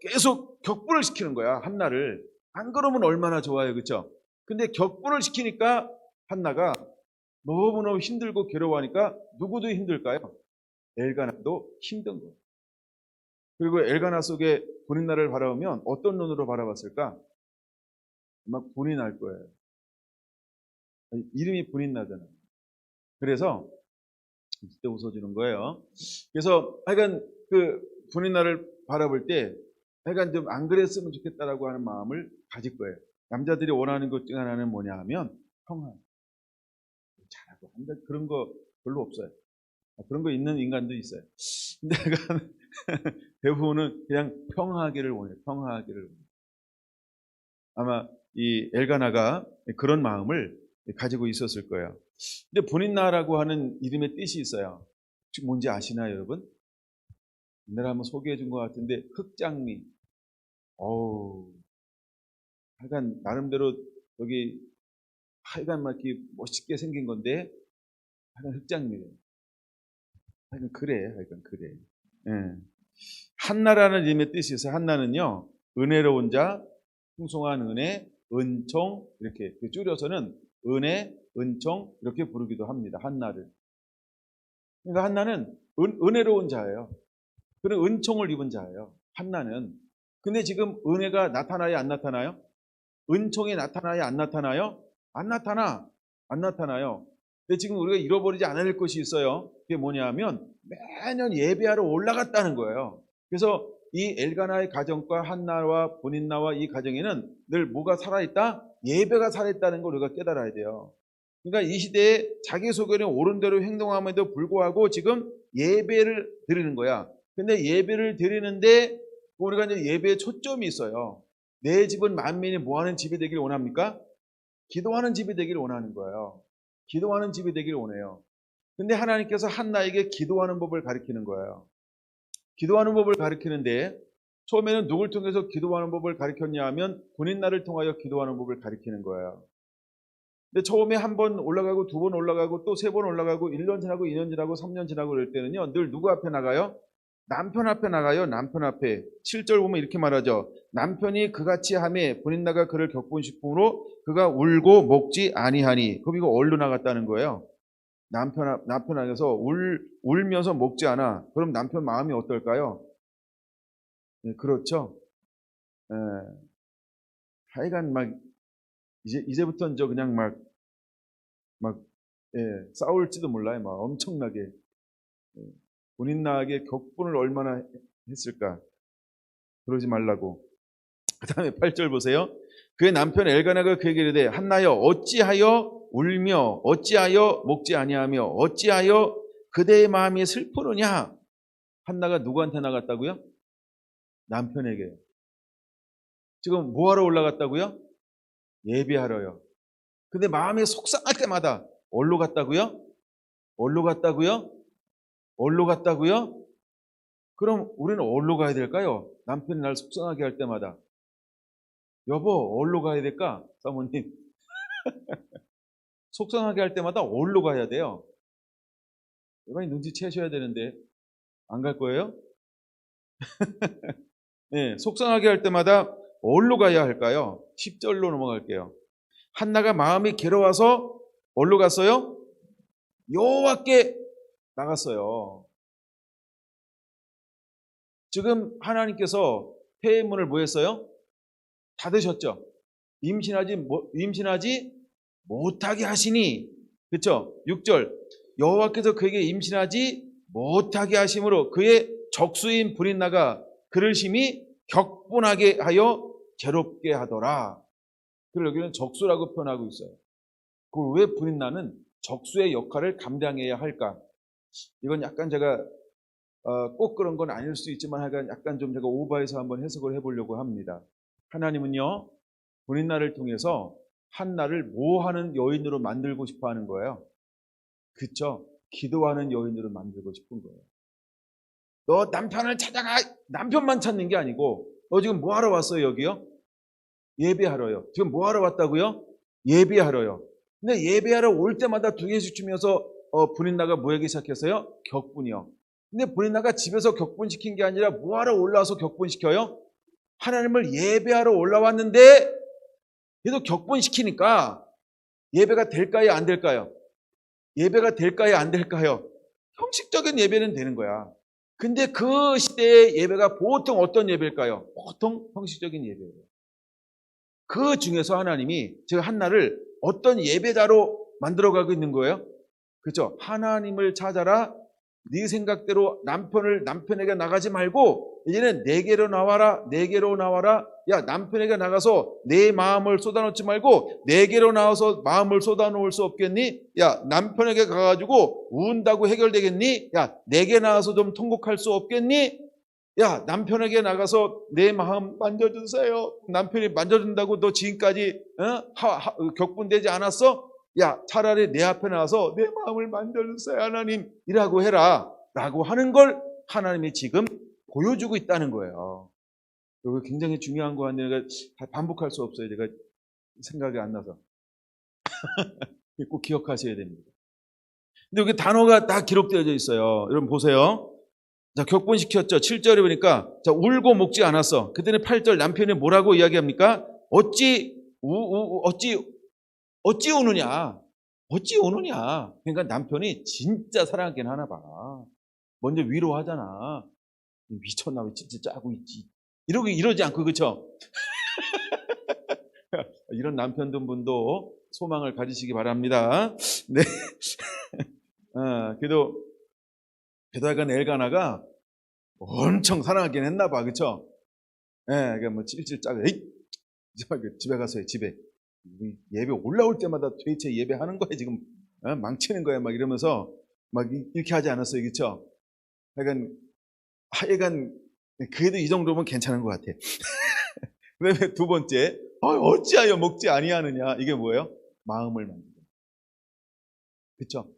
계속 격분을 시키는 거야. 한나를. 안 그러면 얼마나 좋아요. 그렇죠? 근데 격분을 시키니까 한나가 너무너무 힘들고 괴로워하니까 누구도 힘들까요? 엘가나도 힘든 거예요. 그리고 엘가나 속에 분인나를 바라보면 어떤 눈으로 바라봤을까? 막 분이 날 거예요. 이름이 분인나잖아요. 그래서 그때 웃어주는 거예요. 그래서 하여간 그 분인나를 바라볼 때 하여간 좀 안 그랬으면 좋겠다라고 하는 마음을 가질 거예요. 남자들이 원하는 것 중 하나는 뭐냐 하면 평화. 잘하고 한다 그런 거 별로 없어요. 그런 거 있는 인간도 있어요. 근데 대부분은 그냥 평화하기를 원해요. 평화하기를 원해요. 아마 이 엘가나가 그런 마음을 가지고 있었을 거예요. 근데 분인나라고 하는 이름의 뜻이 있어요. 혹시 뭔지 아시나요, 여러분? 내가 한번 소개해 준 것 같은데 흑장미. 어우, 하여간 나름대로 여기 하여간 막 이렇게 멋있게 생긴 건데 하여간 흑장미래요. 하여간 그래, 하여간 그래. 예. 한나라는 이름의 뜻이 있어요. 한나는요, 은혜로운 자, 풍성한 은혜, 은총 이렇게 줄여서는 은혜, 은총 이렇게 부르기도 합니다. 한나를. 그러니까 한나는 은혜로운 자예요. 그런 은총을 입은 자예요. 한나는. 근데 지금 은혜가 나타나요, 안 나타나요? 은총이 나타나요, 안 나타나요? 안 나타나. 안 나타나요. 근데 지금 우리가 잃어버리지 않을 것이 있어요. 그게 뭐냐 하면 매년 예배하러 올라갔다는 거예요. 그래서 이 엘가나의 가정과 한나와 본인나와 이 가정에는 늘 뭐가 살아있다? 예배가 살아있다는 걸 우리가 깨달아야 돼요. 그러니까 이 시대에 자기 소견에 옳은 대로 행동함에도 불구하고 지금 예배를 드리는 거야. 근데 예배를 드리는데 우리가 이제 예배에 초점이 있어요. 내 집은 만민이 뭐 하는 집이 되길 원합니까? 기도하는 집이 되길 원하는 거예요. 기도하는 집이 되길 원해요. 근데 하나님께서 한나에게 기도하는 법을 가르치는 거예요. 기도하는 법을 가르치는데 처음에는 누굴 통해서 기도하는 법을 가르쳤냐 하면 본인나를 통하여 기도하는 법을 가르치는 거예요. 근데 처음에 한 번 올라가고 2번 올라가고 또 3번 올라가고 1년 지나고 2년 지나고 3년 지나고 그럴 때는요. 늘 누구 앞에 나가요? 남편 앞에 나가요. 남편 앞에. 7절 보면 이렇게 말하죠. 남편이 그같이 하매 본인나가 그를 격분시품으로 그가 울고 먹지 아니하니. 그럼 이거 얼로 나갔다는 거예요. 남편 앞에서 울면서 먹지 않아. 그럼 남편 마음이 어떨까요? 네, 그렇죠. 예, 하여간 막 이제부터는 저 그냥 막 예, 싸울지도 몰라요. 막 엄청나게. 예. 본인나에게 격분을 얼마나 했을까? 그러지 말라고. 그 다음에 8절 보세요. 그의 남편 엘가나가 그에게 이르되 한나여 어찌하여 울며 어찌하여 먹지 아니하며 어찌하여 그대의 마음이 슬프느냐? 한나가 누구한테 나갔다고요? 남편에게. 지금 뭐하러 올라갔다고요? 예배하러요. 근데 마음이 속상할 때마다 어디로 갔다고요? 어디로 갔다고요? 어디로 갔다고요? 그럼 우리는 어디로 가야 될까요? 남편이 날 속상하게 할 때마다. 여보, 어디로 가야 될까? 사모님. 속상하게 할 때마다 어디로 가야 돼요? 여러분이 눈치채셔야 되는데 안 갈 거예요? 네, 속상하게 할 때마다 어디로 가야 할까요? 10절로 넘어갈게요. 한나가 마음이 괴로워서 어디로 갔어요? 여호와께 나갔어요. 지금 하나님께서 폐문을 뭐 했어요? 닫으셨죠? 임신하지 못하게 하시니, 그렇죠? 6절 여호와께서 그에게 임신하지 못하게 하심으로 그의 적수인 브릿나가 그를 심히 격분하게 하여 괴롭게 하더라. 그걸 여기는 적수라고 표현하고 있어요. 그걸 왜 브릿나는 적수의 역할을 감당해야 할까? 이건 약간 제가 꼭 그런 건 아닐 수 있지만 약간 좀 제가 오버해서 한번 해석을 해보려고 합니다. 하나님은요, 브릿나를 통해서 한나를 뭐 하는 여인으로 만들고 싶어 하는 거예요? 그쵸? 기도하는 여인으로 만들고 싶은 거예요. 너 남편을 찾아가! 남편만 찾는 게 아니고, 너 지금 뭐 하러 왔어요, 여기요? 예배하러요. 지금 뭐 하러 왔다고요? 예배하러요. 근데 예배하러 올 때마다 두 개씩 주면서 브릿나가 뭐 하기 시작했어요? 격분이요. 근데 브릿나가 집에서 격분시킨 게 아니라 뭐 하러 올라와서 격분시켜요? 하나님을 예배하러 올라왔는데 계속 격분시키니까 예배가 될까요? 안 될까요? 예배가 될까요? 안 될까요? 형식적인 예배는 되는 거야. 근데 그 시대의 예배가 보통 어떤 예배일까요? 보통 형식적인 예배예요. 그 중에서 하나님이 지금 한나를 어떤 예배자로 만들어가고 있는 거예요? 그렇죠? 하나님을 찾아라. 네 생각대로 남편에게 나가지 말고 이제는 내게로 나와라. 내게로 나와라. 야, 남편에게 나가서 내 마음을 쏟아놓지 말고 내게로 나와서 마음을 쏟아놓을 수 없겠니? 야, 남편에게 가가지고 운다고 해결되겠니? 야, 내게 나와서 좀 통곡할 수 없겠니? 야, 남편에게 나가서 내 마음 만져주세요. 남편이 만져준다고 너 지금까지 격분되지 않았어? 야, 차라리 내 앞에 나와서 내 마음을 만져주세요, 하나님. 이라고 해라. 라고 하는 걸 하나님이 지금 보여주고 있다는 거예요. 이거 굉장히 중요한 거 같네요. 반복할 수 없어요. 제가 생각이 안 나서. 꼭 기억하셔야 됩니다. 근데 여기 단어가 다 기록되어져 있어요. 여러분 보세요. 자, 격분시켰죠. 7절에 보니까, 자, 울고 먹지 않았어. 그때는 8절 남편이 뭐라고 이야기합니까? 어찌 우느냐? 어찌 우느냐? 그러니까 남편이 진짜 사랑하긴 하나 봐. 먼저 위로하잖아. 미쳤나? 왜 진짜 짜고 있지? 이러지 않고, 그쵸? 이런 남편분도 소망을 가지시기 바랍니다. 네. 그래도 약간 엘가나가 엄청 사랑하긴 했나 봐, 그쵸? 예, 그러니까 뭐 찔찔 짜고, 에이! 집에 가서 집에. 예배 올라올 때마다 도대체 예배하는 거야, 지금. 망치는 거야, 막 이러면서 막 이렇게 하지 않았어요, 그쵸? 하여간, 그래도 이 정도면 괜찮은 것 같아. 그 다음에 두 번째, 어찌하여 먹지 아니하느냐. 이게 뭐예요? 마음을 만든다. 그쵸?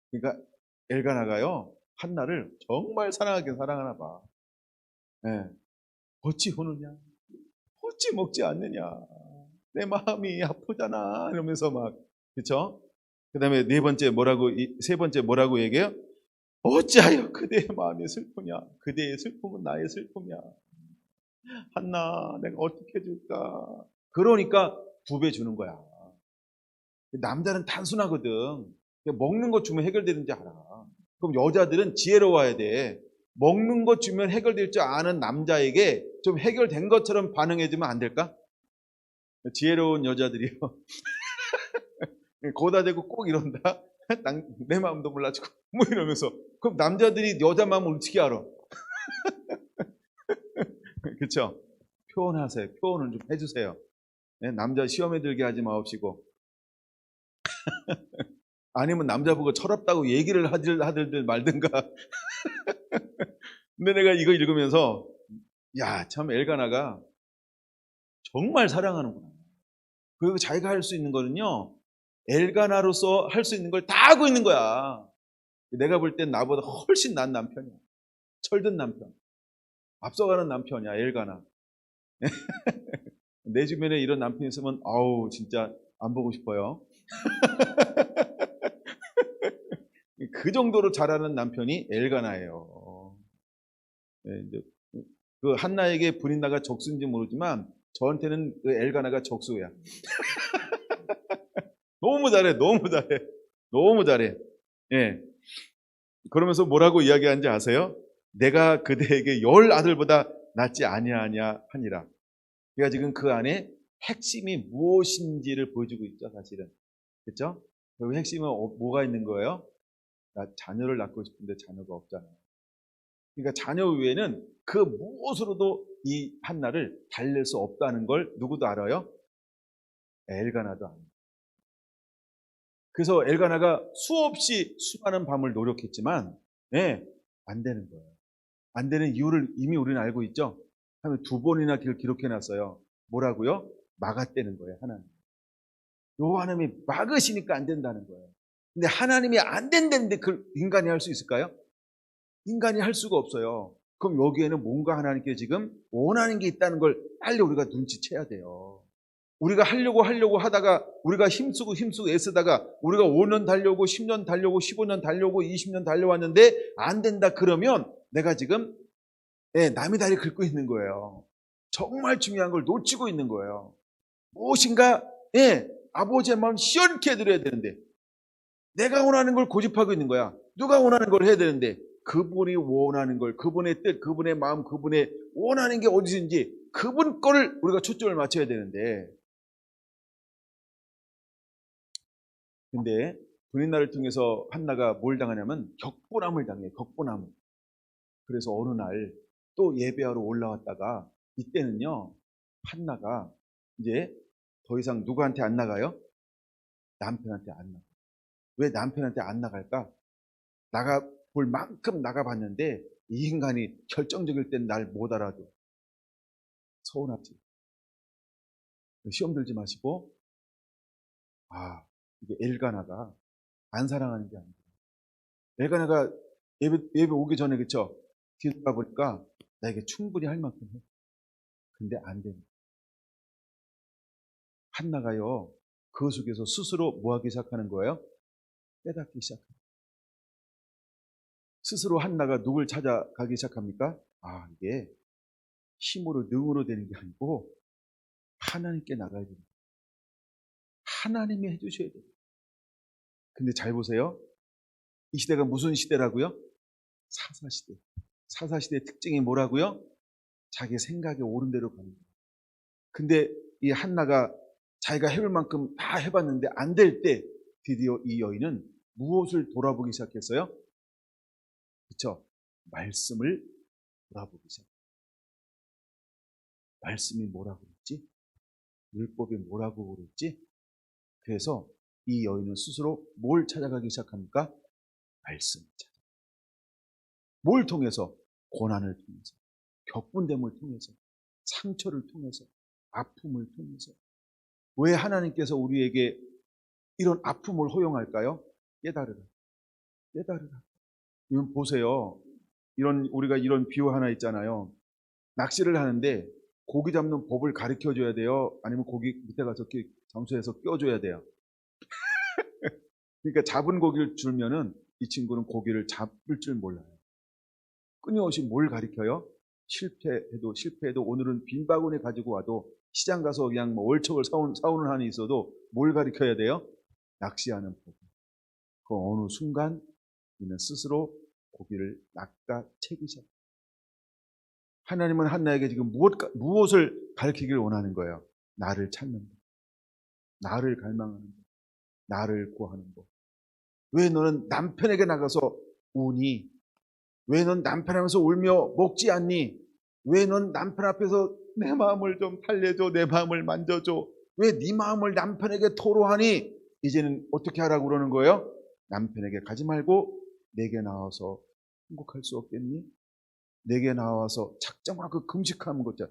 그러니까 엘가나가요, 한나를 정말 사랑하긴 사랑하나 봐. 네. 어찌 우느냐? 어찌 먹지 않느냐? 내 마음이 아프잖아. 이러면서 막, 그쵸? 그 다음에 세 번째 뭐라고 얘기해요? 어찌하여 그대의 마음이 슬프냐? 그대의 슬픔은 나의 슬픔이야. 한나, 내가 어떻게 해줄까? 그러니까 2배 주는 거야. 남자는 단순하거든. 먹는 거 주면 해결되는지 알아. 그럼 여자들은 지혜로워야 돼. 먹는 거 주면 해결될 줄 아는 남자에게 좀 해결된 것처럼 반응해주면 안 될까? 지혜로운 여자들이요. 거다 대고 꼭 이런다. 내 마음도 몰라주고 뭐 이러면서. 그럼 남자들이 여자 마음을 어떻게 알아? 그렇죠? 표현하세요. 표현을 좀 해주세요. 네, 남자 시험에 들게 하지 마옵시고. 아니면 남자 보고 철없다고 얘기를 하들 말든가. 근데 내가 이거 읽으면서 야, 참 엘가나가 정말 사랑하는구나. 그리고 자기가 할 수 있는 거는요, 엘가나로서 할 수 있는 걸 다 하고 있는 거야. 내가 볼 땐 나보다 훨씬 난 남편이야. 철든 남편. 앞서가는 남편이야, 엘가나. 내 주변에 이런 남편이 있으면 아우 진짜 안 보고 싶어요. 그 정도로 잘하는 남편이 엘가나예요. 네, 이제 그 한나에게 브린다가 적수인지 모르지만 저한테는 그 엘가나가 적수야. 너무 잘해, 너무 잘해, 너무 잘해. 예. 그러면서 뭐라고 이야기하는지 아세요? 내가 그대에게 10아들보다 낫지 아니하냐 하니라. 그러니까 지금 그 안에 핵심이 무엇인지를 보여주고 있죠, 사실은. 그렇죠? 그 핵심은 뭐가 있는 거예요? 나 자녀를 낳고 싶은데 자녀가 없잖아요. 그러니까 자녀 외에는 그 무엇으로도 이 한나를 달랠 수 없다는 걸 누구도 알아요? 엘가나도 압니다. 그래서 엘가나가 수없이 수많은 밤을 노력했지만 안 되는 거예요. 안 되는 이유를 이미 우리는 알고 있죠? 하면 2번이나 기록해놨어요. 뭐라고요? 막았다는 거예요, 하나님. 요 하나님이 막으시니까 안 된다는 거예요. 근데 하나님이 안 된다는데 그걸 인간이 할 수 있을까요? 인간이 할 수가 없어요. 그럼 여기에는 뭔가 하나님께 지금 원하는 게 있다는 걸 빨리 우리가 눈치채야 돼요. 우리가 하려고 하다가 우리가 힘쓰고 애쓰다가 우리가 5년 달려고 10년 달려고 15년 달려고 20년 달려왔는데 안 된다 그러면 내가 지금 남의 다리 긁고 있는 거예요. 정말 중요한 걸 놓치고 있는 거예요. 무엇인가 아버지의 마음 시원케 해드려야 되는데 내가 원하는 걸 고집하고 있는 거야. 누가 원하는 걸 해야 되는데 그분이 원하는 걸, 그분의 뜻, 그분의 마음, 그분의 원하는 게 어디든지 그분 거를 우리가 초점을 맞춰야 되는데, 근데 브린나를 통해서 한나가 뭘 당하냐면 격분함을 당해요. 격분함을. 그래서 어느 날 또 예배하러 올라왔다가 이때는요 한나가 이제 더 이상 누구한테 안 나가요? 남편한테 안 나가. 왜 남편한테 안 나갈까? 나가 볼 만큼 나가봤는데 이 인간이 결정적일 땐 날 못 알아줘. 서운하지. 시험 들지 마시고 이게 엘가나가 안 사랑하는 게 아니고 엘가나가 예배 오기 전에 그쵸? 뒤돌아보니까 나에게 충분히 할 만큼 해. 근데 안 됩니다. 한나가요 그 속에서 스스로 뭐 하기 시작하는 거예요? 깨닫기 시작합니다. 스스로 한나가 누굴 찾아가기 시작합니까? 이게 힘으로 능으로 되는 게 아니고 하나님께 나가야 됩니다. 하나님이 해주셔야 돼요. 근데 잘 보세요. 이 시대가 무슨 시대라고요? 사사시대. 사사시대의 특징이 뭐라고요? 자기 생각에 옳은 대로 가는 거예요. 근데 이 한나가 자기가 해볼 만큼 다 해봤는데 안 될 때 드디어 이 여인은 무엇을 돌아보기 시작했어요? 그쵸? 말씀을 돌아보기 시작했어요. 말씀이 뭐라고 그랬지? 율법이 뭐라고 그랬지? 그래서 이 여인은 스스로 뭘 찾아가기 시작합니까? 말씀을 찾아. 뭘 통해서? 고난을 통해서, 격분됨을 통해서, 상처를 통해서, 아픔을 통해서. 왜 하나님께서 우리에게 이런 아픔을 허용할까요? 깨달으라. 깨달으라. 이건 보세요. 우리가 이런 비유 하나 있잖아요. 낚시를 하는데 고기 잡는 법을 가르쳐 줘야 돼요? 아니면 고기 밑에 가서 장소에서 껴줘야 돼요? 그러니까 잡은 고기를 주면은 이 친구는 고기를 잡을 줄 몰라요. 끊임없이 뭘 가르쳐요? 실패해도 오늘은 빈 바구니 가지고 와도 시장 가서 그냥 뭐 월척을 사오는 한이 있어도 뭘 가르쳐야 돼요? 낚시하는 법. 그 어느 순간 이는 스스로 고기를 낚아채기 시작. 하나님은 한나에게 지금 무엇을 가르치기를 원하는 거예요? 나를 찾는 것, 나를 갈망하는 것, 나를 구하는 것. 왜 너는 남편에게 나가서 우니? 왜 넌 남편 하면서 울며 먹지 않니? 왜 넌 남편 앞에서 내 마음을 좀 달래줘, 내 마음을 만져줘? 왜 네 마음을 남편에게 토로하니? 이제는 어떻게 하라고 그러는 거예요? 남편에게 가지 말고 내게 나와서 행복할 수 없겠니? 내게 나와서 작정하고 금식하는 거죠.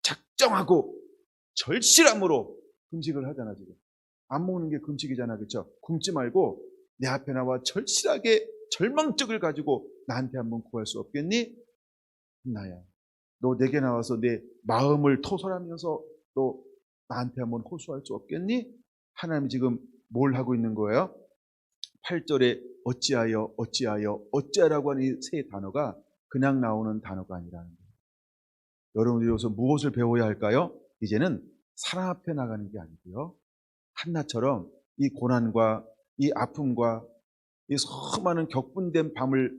작정하고 절실함으로 금식을 하잖아 지금. 안 먹는 게 금식이잖아, 그렇죠? 굶지 말고 내 앞에 나와 절실하게 절망적을 가지고 나한테 한번 구할 수 없겠니? 나야. 너 내게 나와서 내 마음을 토설하면서 너 나한테 한번 호소할 수 없겠니? 하나님이 지금 뭘 하고 있는 거예요? 8절에 어찌하여 어찌하라고 하는 이 세 단어가 그냥 나오는 단어가 아니라는 거예요. 여러분들이 여기서 무엇을 배워야 할까요? 이제는 사람 앞에 나가는 게 아니고요. 한나처럼 이 고난과 이 아픔과 이 수많은 격분된 밤을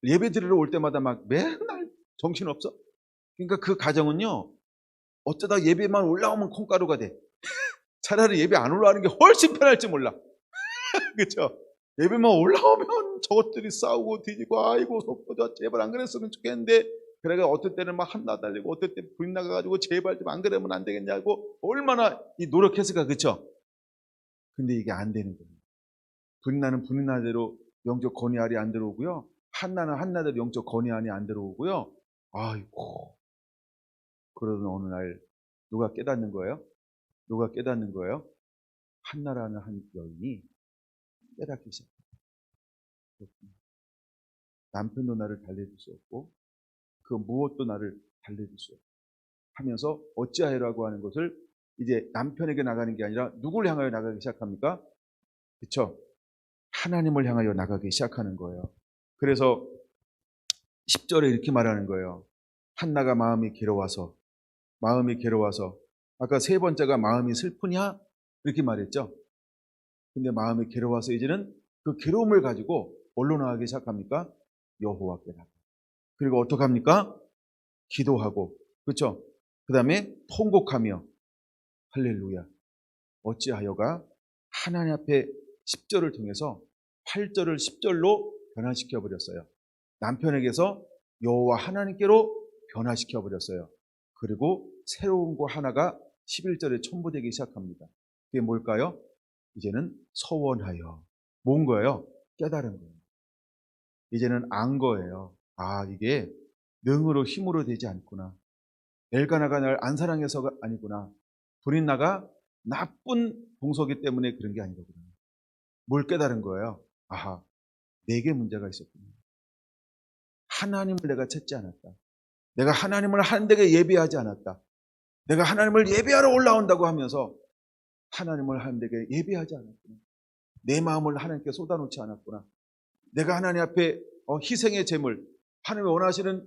예배 드리러 올 때마다 막 맨날 정신없어? 그러니까 그 가정은요, 어쩌다 예배만 올라오면 콩가루가 돼. 차라리 예배 안 올라가는 게 훨씬 편할지 몰라. 그렇죠? 예배만 올라오면 저것들이 싸우고 뒤지고 아이고 속보자 제발 안 그랬으면 좋겠는데 그래가 어떨 때는 막 한나 달리고 어떨 때 불이 나가가지고 제발 좀 안 그러면 안 되겠냐고 얼마나 이 노력했을까, 그렇죠? 근데 이게 안 되는 거예요. 불이 나는 불이 나대로 영적 건의알이 안 들어오고요. 한나는 한나대로 영적 건의알이 안 들어오고요. 아이고. 그러던 어느 날 누가 깨닫는 거예요? 누가 깨닫는 거예요? 한나라는 한 여인이 깨닫기 시작해요. 남편도 나를 달래줄 수 없고 그 무엇도 나를 달래줄 수 없고 하면서 어찌하여라고 하는 것을 이제 남편에게 나가는 게 아니라 누구를 향하여 나가기 시작합니까? 그렇죠? 하나님을 향하여 나가기 시작하는 거예요. 그래서 10절에 이렇게 말하는 거예요. 한나가 마음이 괴로워서 아까 세 번째가 마음이 슬프냐? 이렇게 말했죠. 근데 마음이 괴로워서 이제는 그 괴로움을 가지고 뭘로 나가기 시작합니까? 여호와께 나가. 그리고 어떻게 합니까? 기도하고, 그렇죠? 그 다음에 통곡하며 할렐루야 어찌하여가 하나님 앞에 10절을 통해서 8절을 10절로 변화시켜 버렸어요. 남편에게서 여호와 하나님께로 변화시켜 버렸어요. 그리고 새로운 거 하나가 11절에 첨부되기 시작합니다. 그게 뭘까요? 이제는 서원하여. 뭔 거예요? 깨달은 거예요. 이제는 안 거예요. 아, 이게 능으로 힘으로 되지 않구나. 엘가나가 날 안 사랑해서가 아니구나. 브린나가 나쁜 동서기 때문에 그런 게 아니거든요. 뭘 깨달은 거예요? 아하, 내게 문제가 있었구나. 하나님을 내가 찾지 않았다. 내가 하나님을 한 데게 예배하지 않았다. 내가 하나님을 예배하러 올라온다고 하면서 하나님을 한 데게 예배하지 않았구나. 내 마음을 하나님께 쏟아놓지 않았구나. 내가 하나님 앞에 희생의 제물, 하나님이 원하시는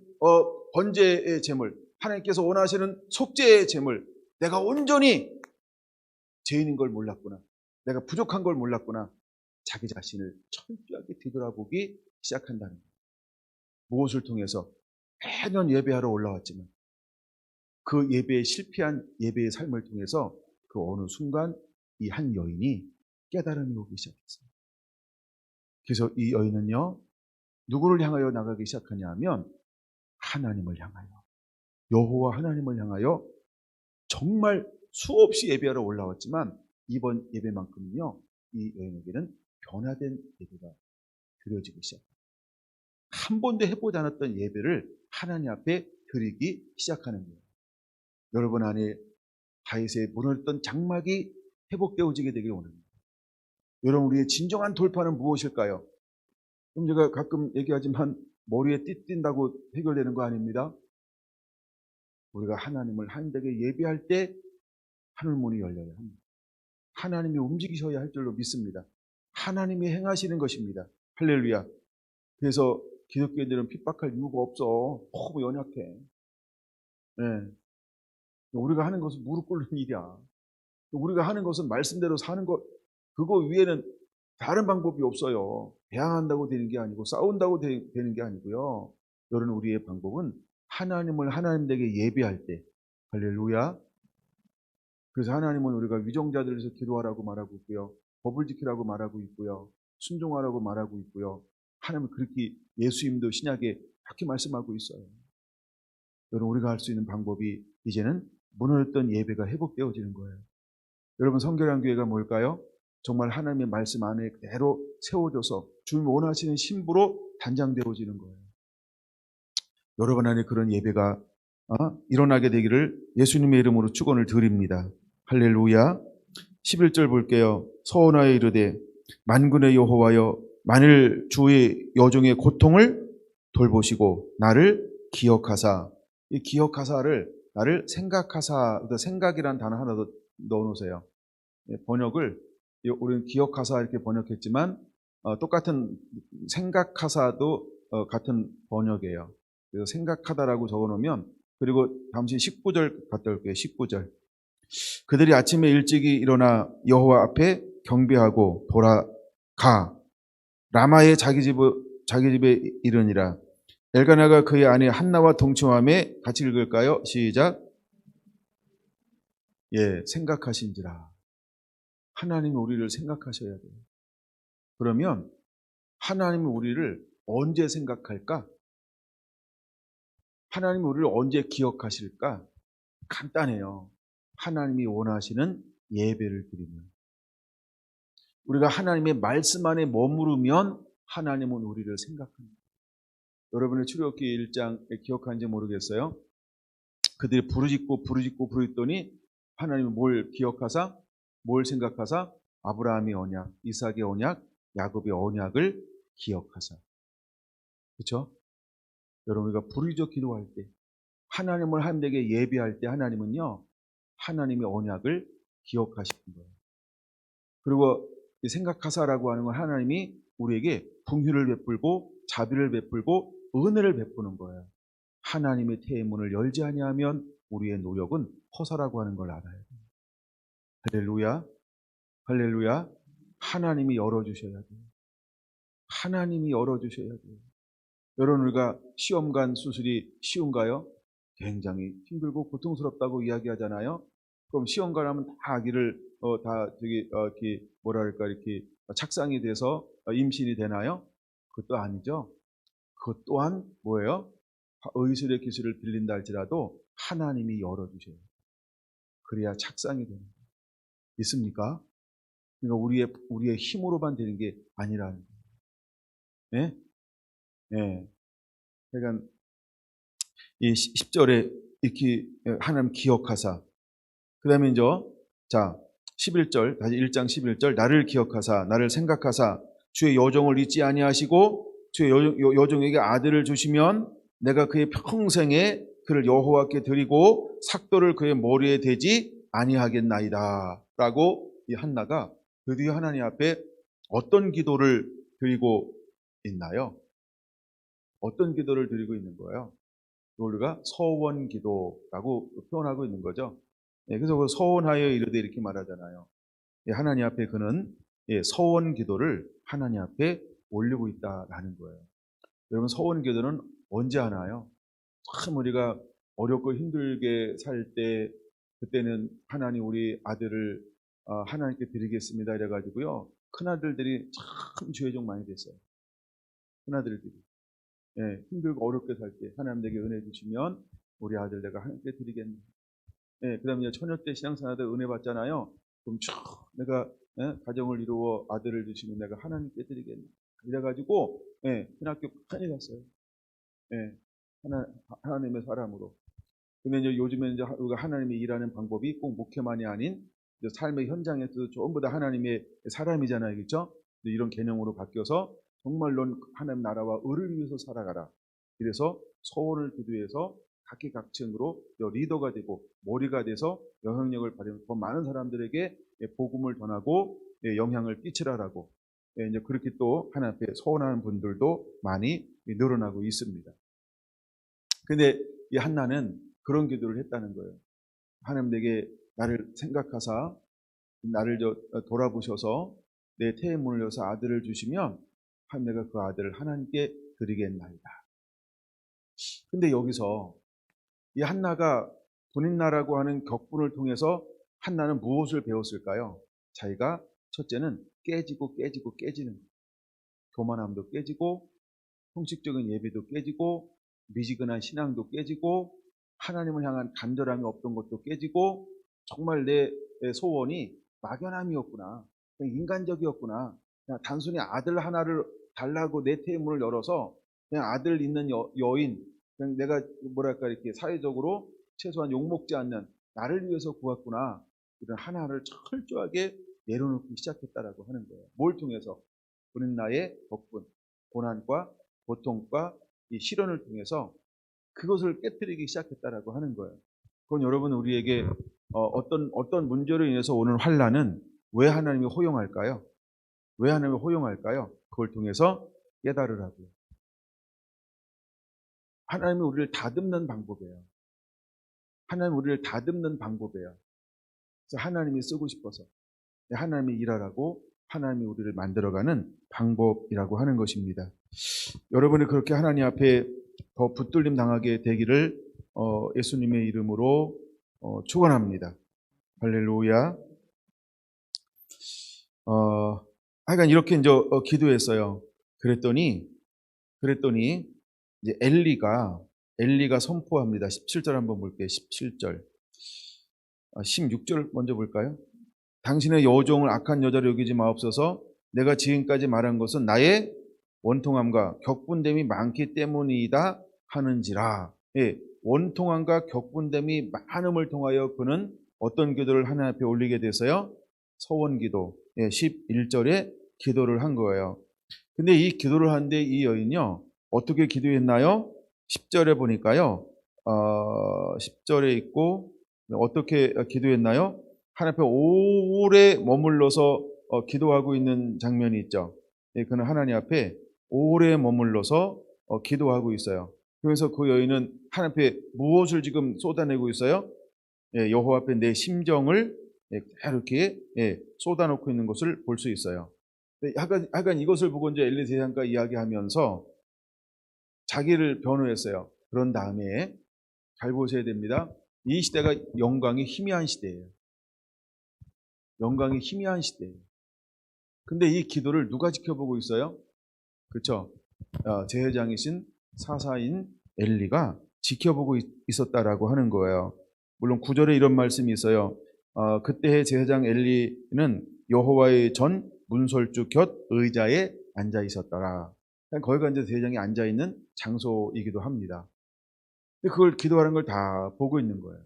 번제의 제물, 하나님께서 원하시는 속죄의 제물, 내가 온전히 죄인인 걸 몰랐구나. 내가 부족한 걸 몰랐구나. 자기 자신을 철저하게 뒤돌아보기 시작한다는 거예요. 무엇을 통해서? 매년 예배하러 올라왔지만 그 예배에 실패한 예배의 삶을 통해서 그 어느 순간 이 한 여인이 깨달음이 오기 시작했어요. 그래서 이 여인은요, 누구를 향하여 나가기 시작하냐 하면 하나님을 향하여, 여호와 하나님을 향하여 정말 수없이 예배하러 올라왔지만 이번 예배만큼은요, 이 여인에게는 변화된 예배가 드려지기 시작합니다. 한 번도 해보지 않았던 예배를 하나님 앞에 드리기 시작하는 거예요. 여러분 안에 다윗의 무너졌던 장막이 회복되어지게 되길 원합니다. 여러분, 우리의 진정한 돌파는 무엇일까요? 그럼 제가 가끔 얘기하지만 머리에 띠 띈다고 해결되는 거 아닙니다. 우리가 하나님을 하나님에게 예배할 때 하늘문이 열려야 합니다. 하나님이 움직이셔야 할 줄로 믿습니다. 하나님이 행하시는 것입니다. 할렐루야. 그래서 기독교인들은 핍박할 이유가 없어. 너무 연약해. 네. 우리가 하는 것은 무릎 꿇는 일이야. 우리가 하는 것은 말씀대로 사는 것, 그거 위에는 다른 방법이 없어요. 배양한다고 되는 게 아니고 싸운다고 되는 게 아니고요. 여러분, 우리의 방법은 하나님을 하나님에게 예배할 때, 할렐루야. 그래서 하나님은 우리가 위정자들에서 기도하라고 말하고 있고요. 법을 지키라고 말하고 있고요. 순종하라고 말하고 있고요. 하나님은 그렇게 예수님도 신약에 그렇게 말씀하고 있어요. 여러분, 우리가 할 수 있는 방법이 이제는 무너졌던 예배가 회복되어지는 거예요. 여러분, 성결한 교회가 뭘까요? 정말 하나님의 말씀 안에 그대로 세워져서 주님 원하시는 신부로 단장되어지는 거예요. 여러분 안에 그런 예배가 일어나게 되기를 예수님의 이름으로 축원을 드립니다. 할렐루야. 11절 볼게요. 서원하여 이르되 만군의 여호와여 만일 주의 여종의 고통을 돌보시고 나를 기억하사, 이 기억하사를 나를 생각하사, 생각이란 단어 하나 더 넣어놓으세요. 번역을 우리는 기억하사 이렇게 번역했지만 똑같은 생각하사도 같은 번역이에요. 그래서 생각하다라고 적어놓으면, 그리고 잠시 19절 갔다 올게요. 19절. 그들이 아침에 일찍이 일어나 여호와 앞에 경배하고 돌아가 라마의 자기 집에 이르니라. 엘가나가 그의 아내 한나와 동침함에 같이 읽을까요? 시작. 생각하신지라. 하나님이 우리를 생각하셔야 돼요. 그러면 하나님이 우리를 언제 생각할까? 하나님이 우리를 언제 기억하실까? 간단해요. 하나님이 원하시는 예배를 드리면, 우리가 하나님의 말씀 안에 머무르면 하나님은 우리를 생각합니다. 여러분의 출애굽기 1장에 기억하는지 모르겠어요. 그들이 부르짖더니 하나님은 뭘 기억하사? 뭘 생각하사? 아브라함의 언약, 이삭의 언약, 야곱의 언약을 기억하사. 그렇죠? 여러분, 우리가 부르짖어 기도할 때, 하나님을 하나님에게 예배할 때 하나님은요, 하나님의 언약을 기억하시는 거예요. 그리고 생각하사라고 하는 건 하나님이 우리에게 긍휼을 베풀고 자비를 베풀고 은혜를 베푸는 거예요. 하나님의 태문을 열지 아니하면 우리의 노력은 허사라고 하는 걸 알아야 돼요. 할렐루야. 할렐루야. 하나님이 열어주셔야 돼요. 하나님이 열어주셔야 돼요. 여러분, 우리가 시험관 수술이 쉬운가요? 굉장히 힘들고 고통스럽다고 이야기하잖아요. 그럼 시험관 하면 다 아기를 이렇게 뭐랄까 이렇게 착상이 돼서 임신이 되나요? 그것도 아니죠. 그것 또한 뭐예요? 의술의 기술을 빌린다 할지라도 하나님이 열어주셔요. 그래야 착상이 되는 거예요. 있습니까? 그러니까 우리의 힘으로만 되는 게 아니라는 거예요. 네? 그러니까 이 10절에 이렇게 하나님 기억하사, 그 다음에 이제 11절, 다시 1장 11절, 나를 기억하사 나를 생각하사 주의 여종을 잊지 아니하시고 주의 여종에게 아들을 주시면 내가 그의 평생에 그를 여호와께 드리고 삭도를 그의 머리에 대지 아니하겠나이다 라고 이 한나가 드디어 하나님 앞에 어떤 기도를 드리고 있나요? 어떤 기도를 드리고 있는 거예요? 우리가 서원 기도라고 표현하고 있는 거죠. 그래서 그 서원하여 이르되 이렇게 말하잖아요. 하나님 앞에 그는 서원 기도를 하나님 앞에 올리고 있다라는 거예요. 여러분, 서원 기도는 언제 하나요? 참 우리가 어렵고 힘들게 살 때, 그때는 하나님 우리 아들을 하나님께 드리겠습니다 이래가지고요, 큰아들들이 참 죄종 많이 됐어요. 큰아들들이 힘들고 어렵게 살 때 하나님 내게 은혜 주시면 우리 아들 내가 하나님께 드리겠네. 그 다음에 처녀 때 신앙생활 은혜 받잖아요. 그럼 쭉 내가 가정을 이루어 아들을 주시면 내가 하나님께 드리겠네. 이래가지고 신학교 많이 갔어요. 하나님의 사람으로. 근데 이제 요즘에 이제 우리가 하나님이 일하는 방법이 꼭 목회만이 아닌 삶의 현장에서도 전부 다 하나님의 사람이잖아요, 그렇죠? 이런 개념으로 바뀌어서 정말 넌 하나님 나라와 의를 위해서 살아가라. 그래서 서원을 기도해서 각기각층으로 리더가 되고 머리가 돼서 영향력을 발휘하는 더 많은 사람들에게 복음을 전하고 영향을 끼치라라고 이제 그렇게 또 하나님 앞에 서원하는 분들도 많이 늘어나고 있습니다. 근데 이 한나는 그런 기도를 했다는 거예요. 하나님 내게 나를 생각하사 나를 돌아보셔서 내 태의 문을 여서 아들을 주시면 내가 그 아들을 하나님께 드리겠나이다. 근데 여기서 이 한나가 분인나라고 하는 격분을 통해서 한나는 무엇을 배웠을까요? 자기가 첫째는 깨지는 거예요. 교만함도 깨지고 형식적인 예배도 깨지고 미지근한 신앙도 깨지고 하나님을 향한 간절함이 없던 것도 깨지고 정말 내 소원이 막연함이었구나. 그냥 인간적이었구나. 그냥 단순히 아들 하나를 달라고 내 태문을 열어서 그냥 아들 있는 여인, 그냥 내가 뭐랄까 이렇게 사회적으로 최소한 욕먹지 않는 나를 위해서 구했구나. 이런 하나를 철저하게 내려놓기 시작했다라고 하는 거예요. 뭘 통해서? 그는 나의 덕분, 고난과 고통과 이 시련을 통해서 그것을 깨뜨리기 시작했다라고 하는 거예요. 그건 여러분 우리에게 어떤 문제로 인해서 오는 환란은 왜 하나님이 허용할까요? 왜 하나님이 허용할까요? 그걸 통해서 깨달으라고요. 하나님이 우리를 다듬는 방법이에요. 하나님이 우리를 다듬는 방법이에요. 그래서 하나님이 쓰고 싶어서 하나님이 일하라고 하나님이 우리를 만들어가는 방법이라고 하는 것입니다. 여러분이 그렇게 하나님 앞에 더 붙들림 당하게 되기를 예수님의 이름으로 축원합니다. 할렐루야. 하여간 이렇게 이제 기도했어요. 그랬더니 이제 엘리가 선포합니다. 17절 한번 볼게요. 17절. 16절 먼저 볼까요? 당신의 여종을 악한 여자로 여기지 마옵소서. 내가 지금까지 말한 것은 나의 원통함과 격분됨이 많기 때문이다 하는지라. 예, 원통함과 격분됨이 많음을 통하여 그는 어떤 기도를 하나님 앞에 올리게 돼서요? 서원기도. 예, 11절에 기도를 한 거예요. 근데 이 기도를 하는데 이 여인요, 어떻게 기도했나요? 10절에 보니까요, 10절에 있고, 어떻게 기도했나요? 하나님 앞에 오래 머물러서 기도하고 있는 장면이 있죠. 예, 그는 하나님 앞에 오래 머물러서 기도하고 있어요. 그래서 그 여인은 하나님 앞에 무엇을 지금 쏟아내고 있어요? 예, 여호와 앞에 내 심정을 이렇게 쏟아놓고 있는 것을 볼 수 있어요. 약간 이것을 보고 이제 엘리 제사장과 이야기하면서 자기를 변호했어요. 그런 다음에 잘 보셔야 됩니다. 이 시대가 영광이 희미한 시대예요. 영광이 희미한 시대예요. 근데 이 기도를 누가 지켜보고 있어요? 그렇죠? 제사장이신 사사인 엘리가 지켜보고 있었다라고 하는 거예요. 물론 9절에 이런 말씀이 있어요. 그때의 제사장 엘리는 여호와의 전 문설주 곁 의자에 앉아 있었더라. 거기가 이제 제사장이 앉아 있는 장소이기도 합니다. 근데 그걸 기도하는 걸 다 보고 있는 거예요.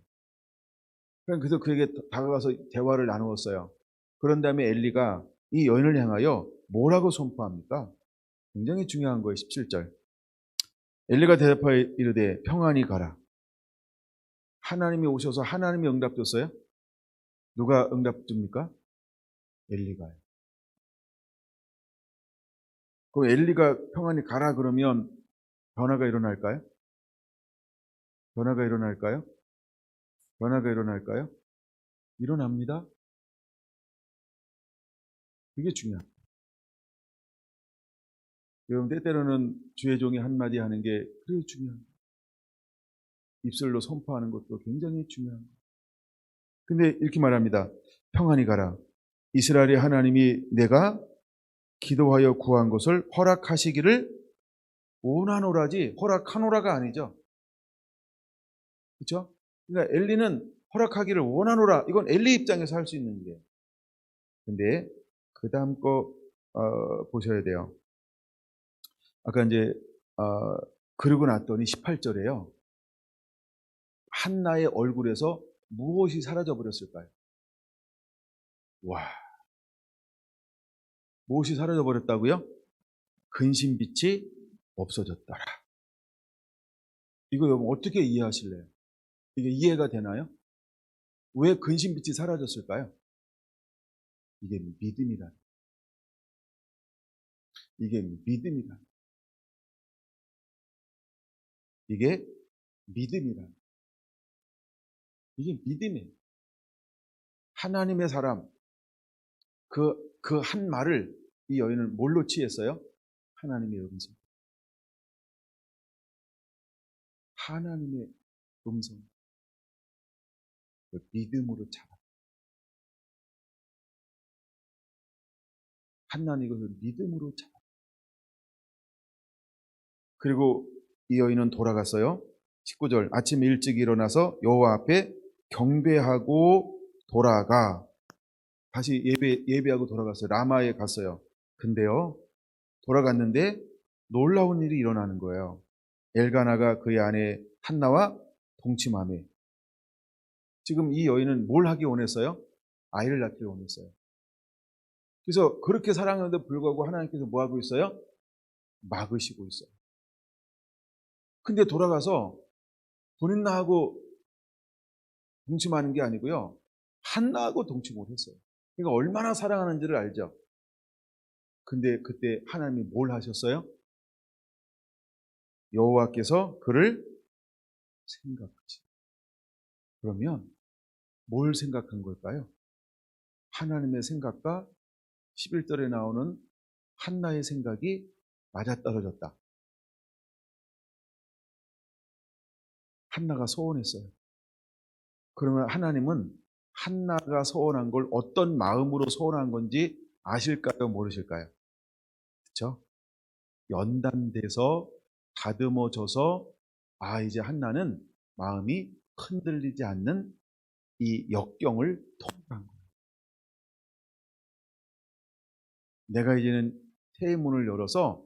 그래서 그에게 다가가서 대화를 나누었어요. 그런 다음에 엘리가 이 여인을 향하여 뭐라고 선포합니까? 굉장히 중요한 거예요. 17절. 엘리가 대답하여 이르되 평안히 가라. 하나님이 오셔서 하나님이 응답 줬어요? 누가 응답 줍니까? 엘리가요. 그럼 엘리가 평안히 가라 그러면 변화가 일어날까요? 변화가 일어날까요? 변화가 일어날까요? 일어납니다. 그게 중요합니다. 여러분 때때로는 주의 종이 한마디 하는 게 그게 중요합니다. 입술로 선포하는 것도 굉장히 중요합니다. 근데 이렇게 말합니다. 평안히 가라. 이스라엘의 하나님이 내가 기도하여 구한 것을 허락하시기를 원하노라지 허락하노라가 아니죠. 그렇죠? 그러니까 엘리는 허락하기를 원하노라. 이건 엘리 입장에서 할 수 있는 일이에요. 근데 그 다음 거 보셔야 돼요. 아까 이제 그러고 났더니 18절에요. 한나의 얼굴에서 무엇이 사라져 버렸을까요? 와, 무엇이 사라져 버렸다고요? 근심빛이 없어졌더라. 이거 여러분 어떻게 이해하실래요? 이게 이해가 되나요? 왜 근심빛이 사라졌을까요? 이게 믿음이다. 이게 믿음이다. 이게 믿음이다. 이게 믿음이에요. 하나님의 사람, 그 한 말을 이 여인은 뭘로 취했어요? 하나님의 음성. 하나님의 음성. 그 믿음으로 잡아. 한나는 이것을 믿음으로 잡아. 그리고 이 여인은 돌아갔어요. 19절 아침 일찍 일어나서 여호와 앞에 경배하고 돌아가 다시 예배하고 돌아갔어요. 라마에 갔어요. 근데요 돌아갔는데 놀라운 일이 일어나는 거예요. 엘가나가 그의 아내 한나와 동침하며 지금 이 여인은 뭘 하기 원했어요? 아이를 낳기를 원했어요. 그래서 그렇게 사랑하는데 불구하고 하나님께서 뭐 하고 있어요? 막으시고 있어요. 근데 돌아가서 본인나하고 동침하는 게 아니고요. 한나하고 동침 못했어요. 그러니까 얼마나 사랑하는지를 알죠. 근데 그때 하나님이 뭘 하셨어요? 여호와께서 그를 생각하시. 그러면 뭘 생각한 걸까요? 하나님의 생각과 11절에 나오는 한나의 생각이 맞아떨어졌다. 한나가 소원했어요. 그러면 하나님은 한나가 소원한 걸 어떤 마음으로 소원한 건지 아실까요? 모르실까요? 그렇죠? 연단돼서 다듬어져서 이제 한나는 마음이 흔들리지 않는 이 역경을 통과한 거예요. 내가 이제는 태문을 열어서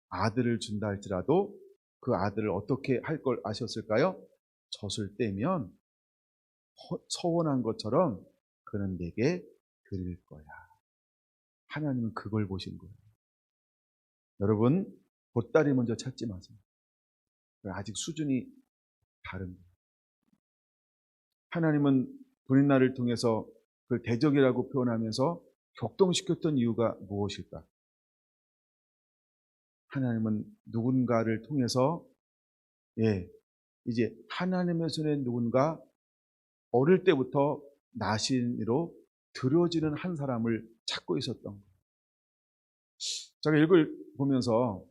아들을 준다 할지라도 그 아들을 어떻게 할 걸 아셨을까요? 젖을 떼면 서원한 것처럼 그는 내게 드릴 거야. 하나님은 그걸 보신 거예요. 여러분, 보따리 먼저 찾지 마세요. 아직 수준이 다른 거예요. 하나님은 브린나를 통해서 그 대적이라고 표현하면서 격동시켰던 이유가 무엇일까? 하나님은 누군가를 통해서 이제 하나님의 손에 누군가 어릴 때부터 나신으로 들여지는 한 사람을 찾고 있었던 거예요. 제가 읽을 보면서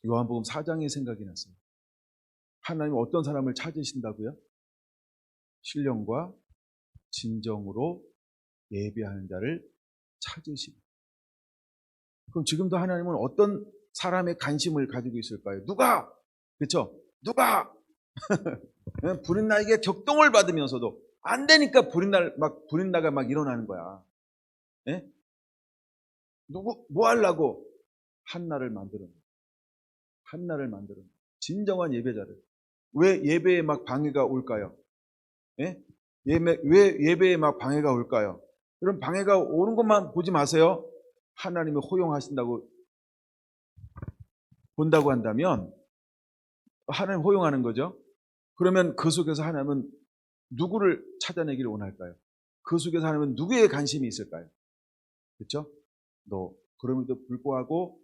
요한복음 4장의 생각이 났어요. 하나님은 어떤 사람을 찾으신다고요? 신령과 진정으로 예배하는 자를 찾으시고. 그럼 지금도 하나님은 어떤 사람의 관심을 가지고 있을까요? 누가? 그렇죠? 누가? 브린나에게 격동을 받으면서도 안 되니까 브린나가 막 일어나는 거야. 예? 누구 뭐 하려고? 한나를 만들어. 한나를 만들어. 진정한 예배자를. 왜 예배에 막 방해가 올까요? 예? 왜 예배에 막 방해가 올까요? 그럼 방해가 오는 것만 보지 마세요. 하나님이 허용하신다고 본다고 한다면 하나님 허용하는 거죠. 그러면 그 속에서 하나님은 누구를 찾아내기를 원할까요? 그 속에서 하나님은 누구에 관심이 있을까요? 그렇죠? 너 그럼에도 불구하고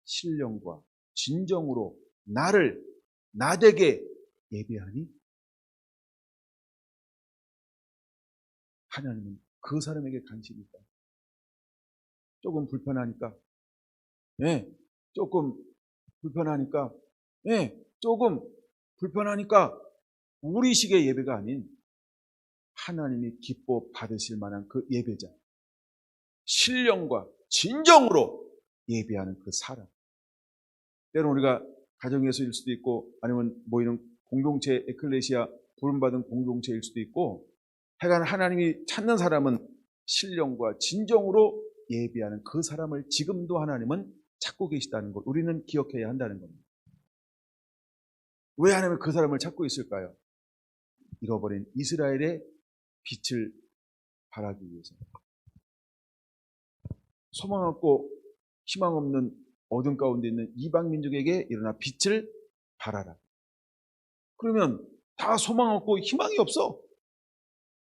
신령과 진정으로 나를 나되게 예배하니 하나님은 그 사람에게 관심이 있다. 조금 불편하니까, 조금 불편하니까, 조금 불편하니까 우리식의 예배가 아닌 하나님이 기뻐 받으실 만한 그 예배자, 신령과 진정으로 예배하는 그 사람. 때로는 우리가 가정에서일 수도 있고 아니면 모이는 공동체 에클레시아 부름받은 공동체일 수도 있고 하여간 하나님이 찾는 사람은 신령과 진정으로 예배하는 그 사람을 지금도 하나님은 찾고 계시다는 것 우리는 기억해야 한다는 겁니다. 왜 하나님은 그 사람을 찾고 있을까요? 잃어버린 이스라엘의 빛을 발하기 위해서. 소망 없고 희망 없는 어둠 가운데 있는 이방 민족에게 일어나 빛을 발하라. 그러면 다 소망 없고 희망이 없어.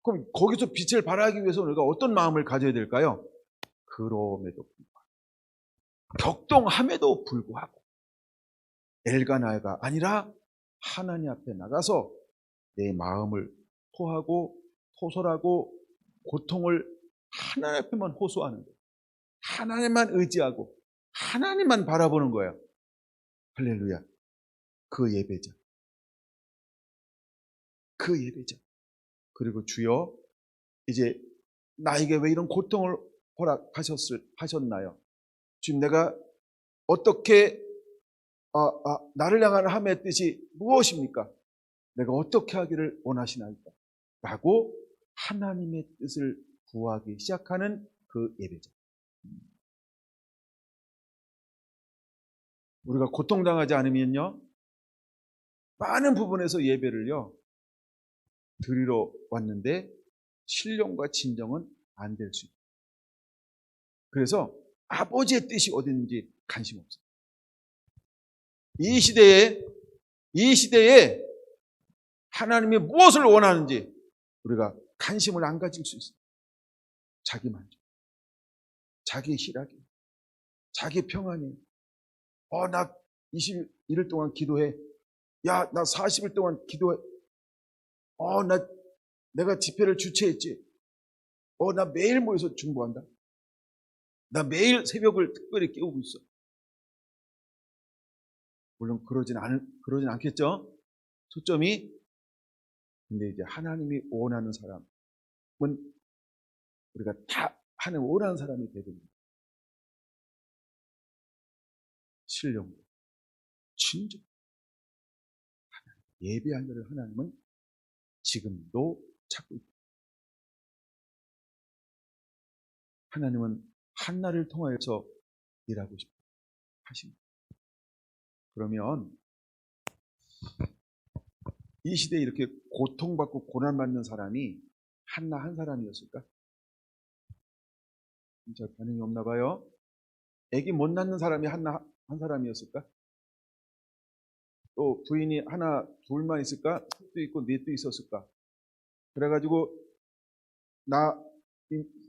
그럼 거기서 빛을 발하기 위해서 우리가 어떤 마음을 가져야 될까요? 그럼에도 불구하고 격동함에도 불구하고 엘가나가 아니라 하나님 앞에 나가서 내 마음을 토하고 토설하고 고통을 하나님 앞에만 호소하는 거예요. 하나님만 의지하고 하나님만 바라보는 거예요. 할렐루야. 그 예배자. 그 예배자. 그리고 주여 이제 나에게 왜 이런 고통을 허락하셨나요? 지금 내가 어떻게 나를 향한 하나님의 뜻이 무엇입니까? 내가 어떻게 하기를 원하시나이까? 라고 하나님의 뜻을 구하기 시작하는 그 예배죠. 우리가 고통당하지 않으면요, 많은 부분에서 예배를요 드리러 왔는데 신령과 진정은 안 될 수 있어요. 그래서 아버지의 뜻이 어디 있는지 관심 없어요. 이 시대에 하나님이 무엇을 원하는지 우리가 관심을 안 가질 수 있어요. 자기 만족, 자기 희락이, 자기 평안이. 나 21일 동안 기도해. 야, 나 40일 동안 기도해. 내가 집회를 주최했지. 나 매일 모여서 중보한다. 나 매일 새벽을 특별히 깨우고 있어. 물론 그러진 않겠죠? 초점이. 근데 이제 하나님이 원하는 사람은 우리가 다 하나님 원하는 사람이 되야 됩니다. 신령도, 진정. 예배하는 하나님은 지금도 찾고 있다. 하나님은 한나를 통하여서 일하고 싶어 하십니다. 그러면 이 시대에 이렇게 고통받고 고난받는 사람이 한나 한 사람이었을까? 진짜 반응이 없나 봐요. 애기 못 낳는 사람이 한나 한 사람이었을까? 또 부인이 하나 둘만 있을까? 셋도 있고 넷도 있었을까? 그래가지고 나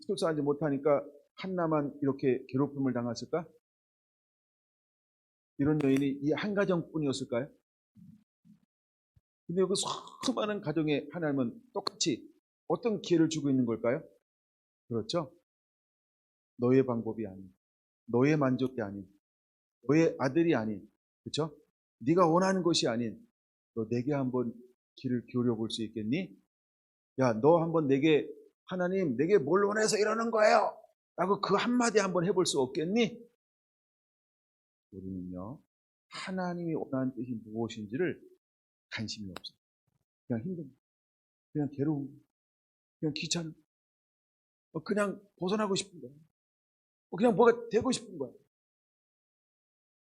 출산하지 못하니까 한나만 이렇게 괴롭힘을 당했을까? 이런 여인이 이 한 가정뿐이었을까요? 근데 그 수많은 가정에 하나님은 똑같이 어떤 기회를 주고 있는 걸까요? 그렇죠? 너의 방법이 아닌, 너의 만족이 아닌, 너의 아들이 아닌, 그렇죠? 네가 원하는 것이 아닌, 너 내게 한번 길을 기울여 볼 수 있겠니? 야, 너 한번 내게, 하나님 내게 뭘 원해서 이러는 거예요? 라고 그 한마디 한번 해볼 수 없겠니? 우리는요, 하나님이 원하는 뜻이 무엇인지를 관심이 없어요. 그냥 힘듭니다. 그냥 괴로움, 그냥 귀찮은, 그냥 벗어나고 싶은 거예요. 그냥 뭐가 되고 싶은 거예요.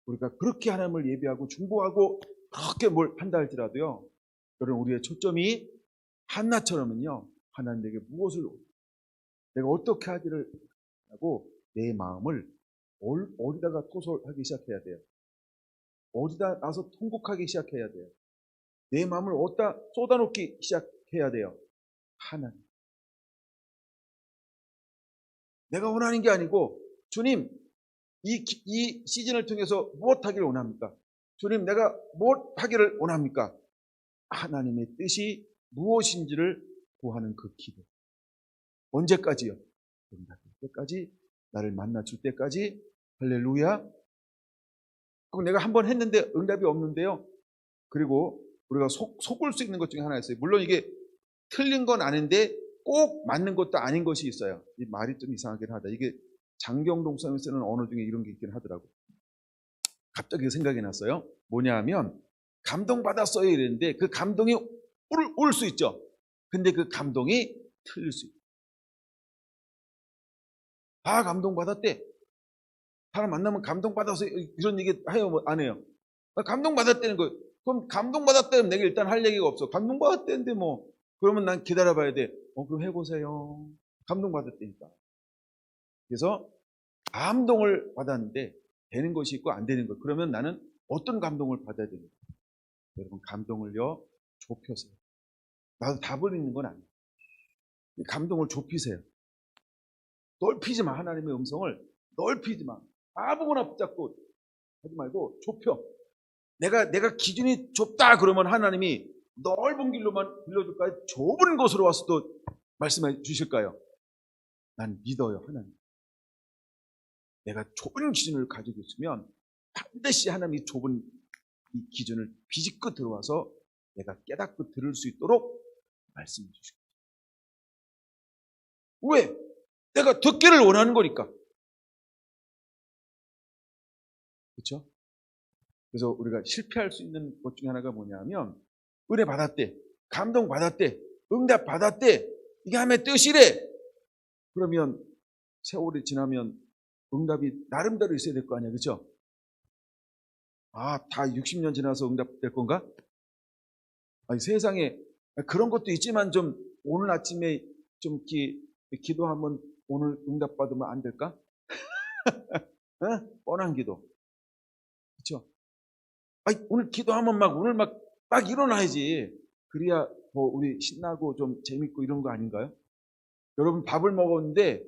우리가 그렇게 하나님을 예배하고 중보하고 그렇게 뭘 한다 할지라도요, 여러분 우리의 초점이 한나처럼은요, 하나님 내게 무엇을, 내가 어떻게 하기를 하고 내 마음을 어디다가 토설하기 시작해야 돼요. 어디다 나서 통곡하기 시작해야 돼요. 내 마음을 어디다 쏟아놓기 시작해야 돼요. 하나님. 내가 원하는 게 아니고, 주님, 이 시즌을 통해서 무엇 하기를 원합니까? 주님, 내가 무엇 하기를 원합니까? 하나님의 뜻이 무엇인지를 구하는 그 기도. 언제까지요? 응답될 때까지, 나를 만나줄 때까지. 할렐루야. 그럼 내가 한번 했는데 응답이 없는데요. 그리고 우리가 속을 수 있는 것 중에 하나 있어요. 물론 이게 틀린 건 아닌데 꼭 맞는 것도 아닌 것이 있어요. 이 말이 좀 이상하긴 하다. 이게 장경동 선생님이 쓰는 언어 중에 이런 게 있긴 하더라고요. 갑자기 생각이 났어요. 뭐냐 하면, 감동받았어요 이랬는데 그 감동이 올 수 있죠. 근데 그 감동이 틀릴 수 있어요. 감동받았대. 사람 만나면 감동받아서 이런 얘기 해요? 안 해요? 감동받았다는 거. 그럼 감동받았다면 내가 일단 할 얘기가 없어. 감동받았다는데 그러면 난 기다려봐야 돼. 그럼 해보세요. 감동받았다니까. 그래서 감동을 받았는데 되는 것이 있고 안 되는 것. 그러면 나는 어떤 감동을 받아야 됩니까? 여러분, 감동을요 좁혀세요. 나도 답을 있는 건 아니에요. 감동을 좁히세요. 넓히지 마. 하나님의 음성을 넓히지 마. 아무거나 붙잡고 하지 말고 좁혀. 내가 기준이 좁다 그러면 하나님이 넓은 길로만 빌려줄까요? 좁은 곳으로 와서 또 말씀해 주실까요? 난 믿어요, 하나님. 내가 좁은 기준을 가지고 있으면 반드시 하나님이 좁은 이 기준을 비집고 들어와서 내가 깨닫고 들을 수 있도록 말씀해 주시고. 왜? 내가 듣기를 원하는 거니까. 그렇죠? 그래서 우리가 실패할 수 있는 것 중에 하나가 뭐냐면 은혜 받았대, 감동 받았대, 응답 받았대, 이게 하나님의 뜻이래. 그러면 세월이 지나면 응답이 나름대로 있어야 될 거 아니야, 그렇죠? 아, 다 60년 지나서 응답될 건가? 아니, 세상에 그런 것도 있지만 좀 오늘 아침에 좀 기도하면 오늘 응답 받으면 안 될까? 뻔한 기도, 그렇죠? 아니, 오늘 기도하면 오늘 막 일어나야지. 그래야 뭐 우리 신나고 좀 재밌고 이런 거 아닌가요? 여러분 밥을 먹었는데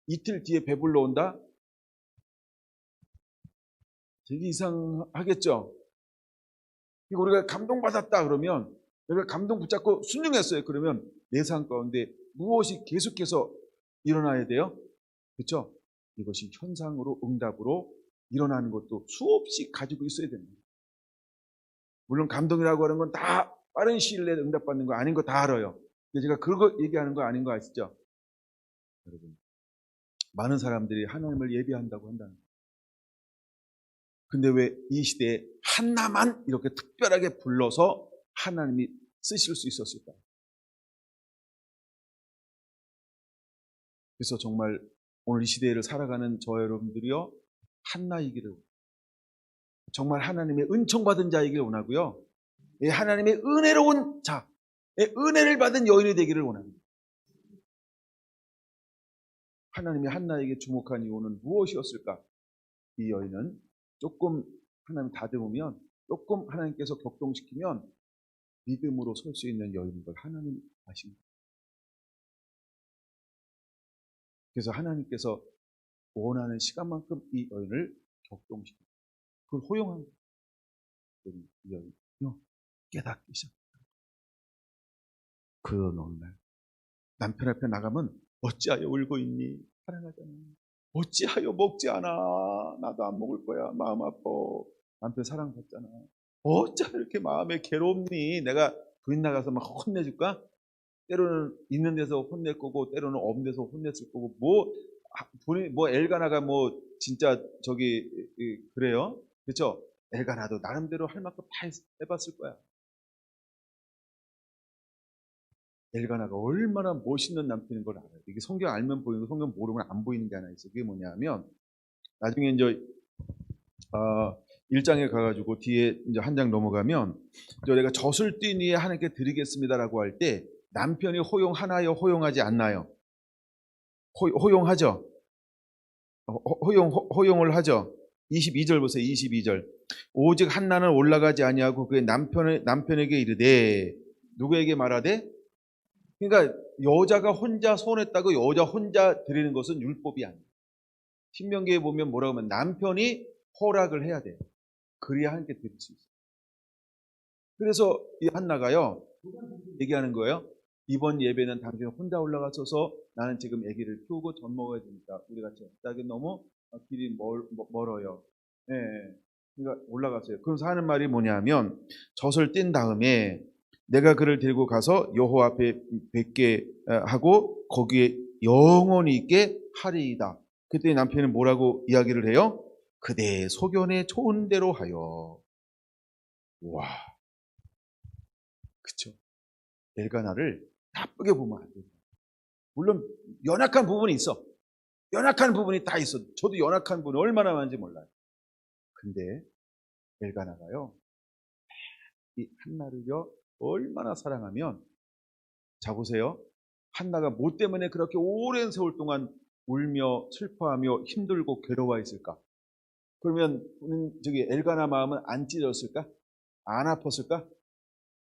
이틀 뒤에 배불러 온다? 되게 이상하겠죠? 우리가 감동받았다 그러면, 우리가 감동 붙잡고 순종했어요 그러면 내 삶 가운데 무엇이 계속해서 일어나야 돼요? 그렇죠? 이것이 현상으로, 응답으로 일어나는 것도 수없이 가지고 있어야 됩니다. 물론 감동이라고 하는 건 다 빠른 시일 내에 응답받는 거 아닌 거 다 알아요. 근데 제가 그거 얘기하는 거 아닌 거 아시죠? 여러분, 많은 사람들이 하나님을 예배한다고 한다는 거예요. 근데 왜 이 시대에 한나만 이렇게 특별하게 불러서 하나님이 쓰실 수 있었을까? 그래서 정말 오늘 이 시대를 살아가는 저 여러분들이요, 한나이기를, 정말 하나님의 은총받은 자이기를 원하고요, 하나님의 은혜로운 자, 은혜를 받은 여인이 되기를 원합니다. 하나님이 한나에게 주목한 이유는 무엇이었을까? 이 여인은 조금 하나님 다듬으면, 조금 하나님께서 격동시키면 믿음으로 설 수 있는 여인인 걸 하나님 아십니다. 그래서 하나님께서 원하는 시간만큼 이 여인을 격동시킵니다. 그걸 허용한 거예요. 이 여인이 깨닫기 시작합니다. 그런 어느 날 남편 앞에 나가면 어찌하여 울고 있니? 사랑하잖아. 어찌하여 먹지 않아? 나도 안 먹을 거야. 마음 아파. 남편 사랑받잖아. 어찌하여 이렇게 마음에 괴롭니? 내가 부인 나가서 막 혼내줄까? 때로는 있는 데서 혼낼 거고, 때로는 없는 데서 혼냈을 거고, 본인, 엘가나가 진짜 그래요? 그렇죠? 엘가나도 나름대로 할 만큼 다 해봤을 거야. 엘가나가 얼마나 멋있는 남편인 걸 알아요. 이게 성경 알면 보이고 성경 모르면 안 보이는 게 하나 있어요. 그게 뭐냐면, 나중에 이제 1장에 가가지고 뒤에 이제 한 장 넘어가면, 내가 젖을 뛴 위에 하나님께 드리겠습니다라고 할 때 남편이 허용하나요? 허용하지 않나요? 허용하죠. 허용을 하죠. 22절 보세요. 22절. 오직 한나는 올라가지 아니하고 그의 남편에게 이르되, 누구에게 말하되? 그러니까 여자가 혼자 손했다고 여자 혼자 드리는 것은 율법이 아니에요. 신명기에 보면 뭐라고 하면 남편이 허락을 해야 돼요. 그래야 함께 드릴 수 있어요. 그래서 이 한나가요, 얘기하는 거예요. 이번 예배는 당신은 혼자 올라가셔서 나는 지금 아기를 키우고 젖 먹어야 되니까 우리 같이 합작이 너무 길이 멀어요. 예, 그러니까 올라갔어요. 그래서 하는 말이 뭐냐면, 젖을 뗀 다음에 내가 그를 데리고 가서 여호와 앞에 뵙게 하고 거기에 영원히 있게 하리이다. 그때 남편이 뭐라고 이야기를 해요? 그대의 소견에 좋은 대로 하여. 와, 그쵸? 엘가나를 나쁘게 보면 안 돼요. 물론 연약한 부분이 있어. 연약한 부분이 다 있어. 저도 연약한 부분이 얼마나 많은지 몰라요. 근데 엘가나가요, 이 한나를요 얼마나 사랑하면, 자 보세요. 한나가 뭐 때문에 그렇게 오랜 세월 동안 울며 슬퍼하며 힘들고 괴로워 있을까? 그러면 엘가나 마음은 안 찢었을까? 안 아팠을까?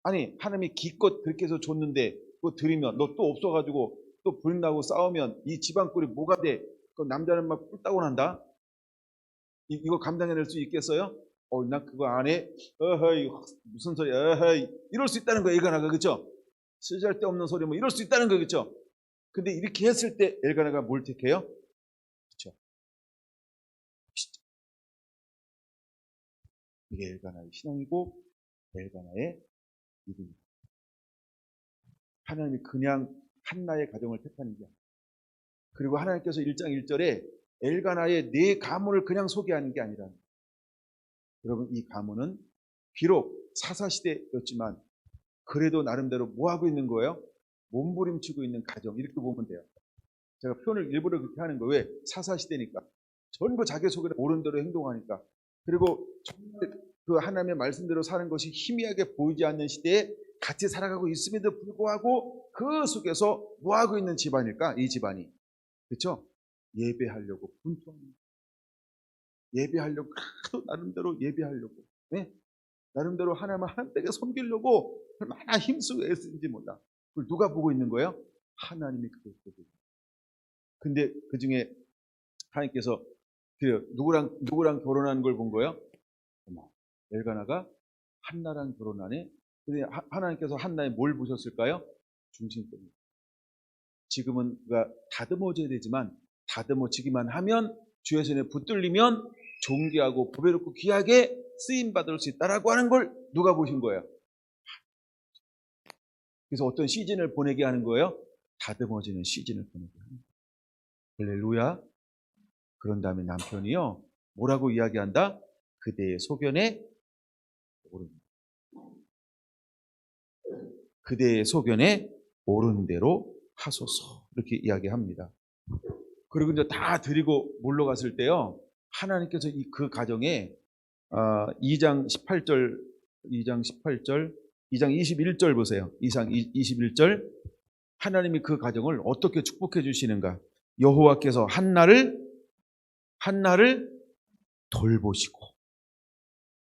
아니, 하나님이 기껏 그렇게 해서 줬는데 그거 드리면 너 또 없어가지고 또 부린다고 싸우면 이 집안 꼴이 뭐가 돼? 그 남자는 막 뿔따고 난다? 이거 감당해낼 수 있겠어요? 나 그거 안 해? 어허이, 무슨 소리야? 어허이. 이럴 수 있다는 거예요, 엘가나가. 그쵸? 쓸데없는 소리 이럴 수 있다는 거예요, 그쵸? 근데 이렇게 했을 때 엘가나가 뭘 택해요? 그쵸? 이게 엘가나의 신앙이고 엘가나의 믿음입니다. 하나님이 그냥 한나의 가정을 택하는 게 아니에요. 그리고 하나님께서 1장 1절에 엘가나의 네 가문을 그냥 소개하는 게 아니라 여러분, 이 가문은 비록 사사시대였지만 그래도 나름대로 뭐 하고 있는 거예요? 몸부림치고 있는 가정, 이렇게 보면 돼요. 제가 표현을 일부러 그렇게 하는 거예요. 왜? 사사시대니까. 전부 자기소개를 옳은 대로 행동하니까. 그리고 정말 그 하나님의 말씀대로 사는 것이 희미하게 보이지 않는 시대에 같이 살아가고 있음에도 불구하고 그 속에서 뭐 하고 있는 집안일까? 이 집안이. 그렇죠? 예배하려고 분투합니다. 예배하려고, 나름대로 예배하려고. 네? 나름대로 하나님을 하나님께 섬기려고 얼마나 힘쓰고 애쓰는지 몰라. 그걸 누가 보고 있는 거예요? 하나님이 그걸 보고 있는 거예요. 근데 그 중에 하나님께서 누구랑 결혼하는 걸 본 거예요? 엘가나가 한나랑 결혼하네. 근데 하나님께서 한나에 뭘 보셨을까요? 중심점입니다. 지금은 그가 다듬어져야 되지만 다듬어지기만 하면 주의 손에 붙들리면 존귀하고 보배롭고 귀하게 쓰임받을 수 있다라고 하는 걸 누가 보신 거예요? 그래서 어떤 시즌을 보내게 하는 거예요? 다듬어지는 시즌을 보내게 하는 거예요. 할렐루야. 그런 다음에 남편이요, 뭐라고 이야기한다? 그대의 소견에 오른, 그대의 소견에 오른 대로 하소서, 이렇게 이야기합니다. 그리고 이제 다 드리고 물러갔을 때요, 하나님께서 그 가정에 2장 18절, 2장 18절, 2장 21절 보세요. 2장 21절, 하나님이 그 가정을 어떻게 축복해 주시는가? 여호와께서 한나를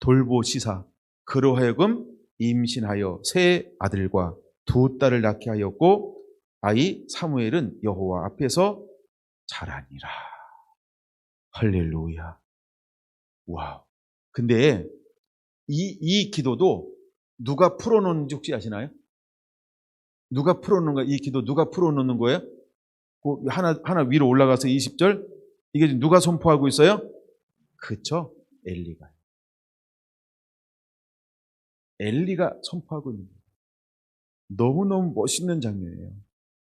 돌보시사 그로 하여금 임신하여 세 아들과 두 딸을 낳게 하였고 아이 사무엘은 여호와 앞에서 자라니라. 할렐루야. 와우. 근데 이 기도도 누가 풀어놓는지 혹시 아시나요? 누가 풀어놓는 거야? 이 기도 누가 풀어놓는 거예요? 하나 위로 올라가서 20절, 이게 누가 선포하고 있어요? 그쵸? 엘리가 선포하고 있는 거예요. 너무너무 멋있는 장면이에요.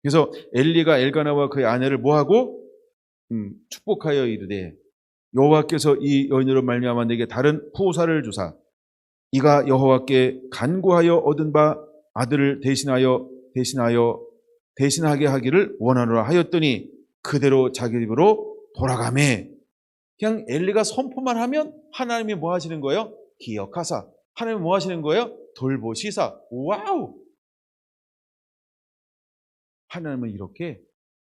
그래서 엘리가 엘가나와 그의 아내를 뭐하고? 축복하여 이르되 여호와께서 이 여인으로 말미암아 내게 다른 후사를 주사 이가 여호와께 간구하여 얻은 바 아들을 대신하게 하기를 원하노라 하였더니 그대로 자기 집으로 돌아가매. 그냥 엘리가 선포만 하면 하나님이 뭐 하시는 거예요? 기억하사. 하나님이 뭐 하시는 거예요? 돌보시사. 와우! 하나님은 이렇게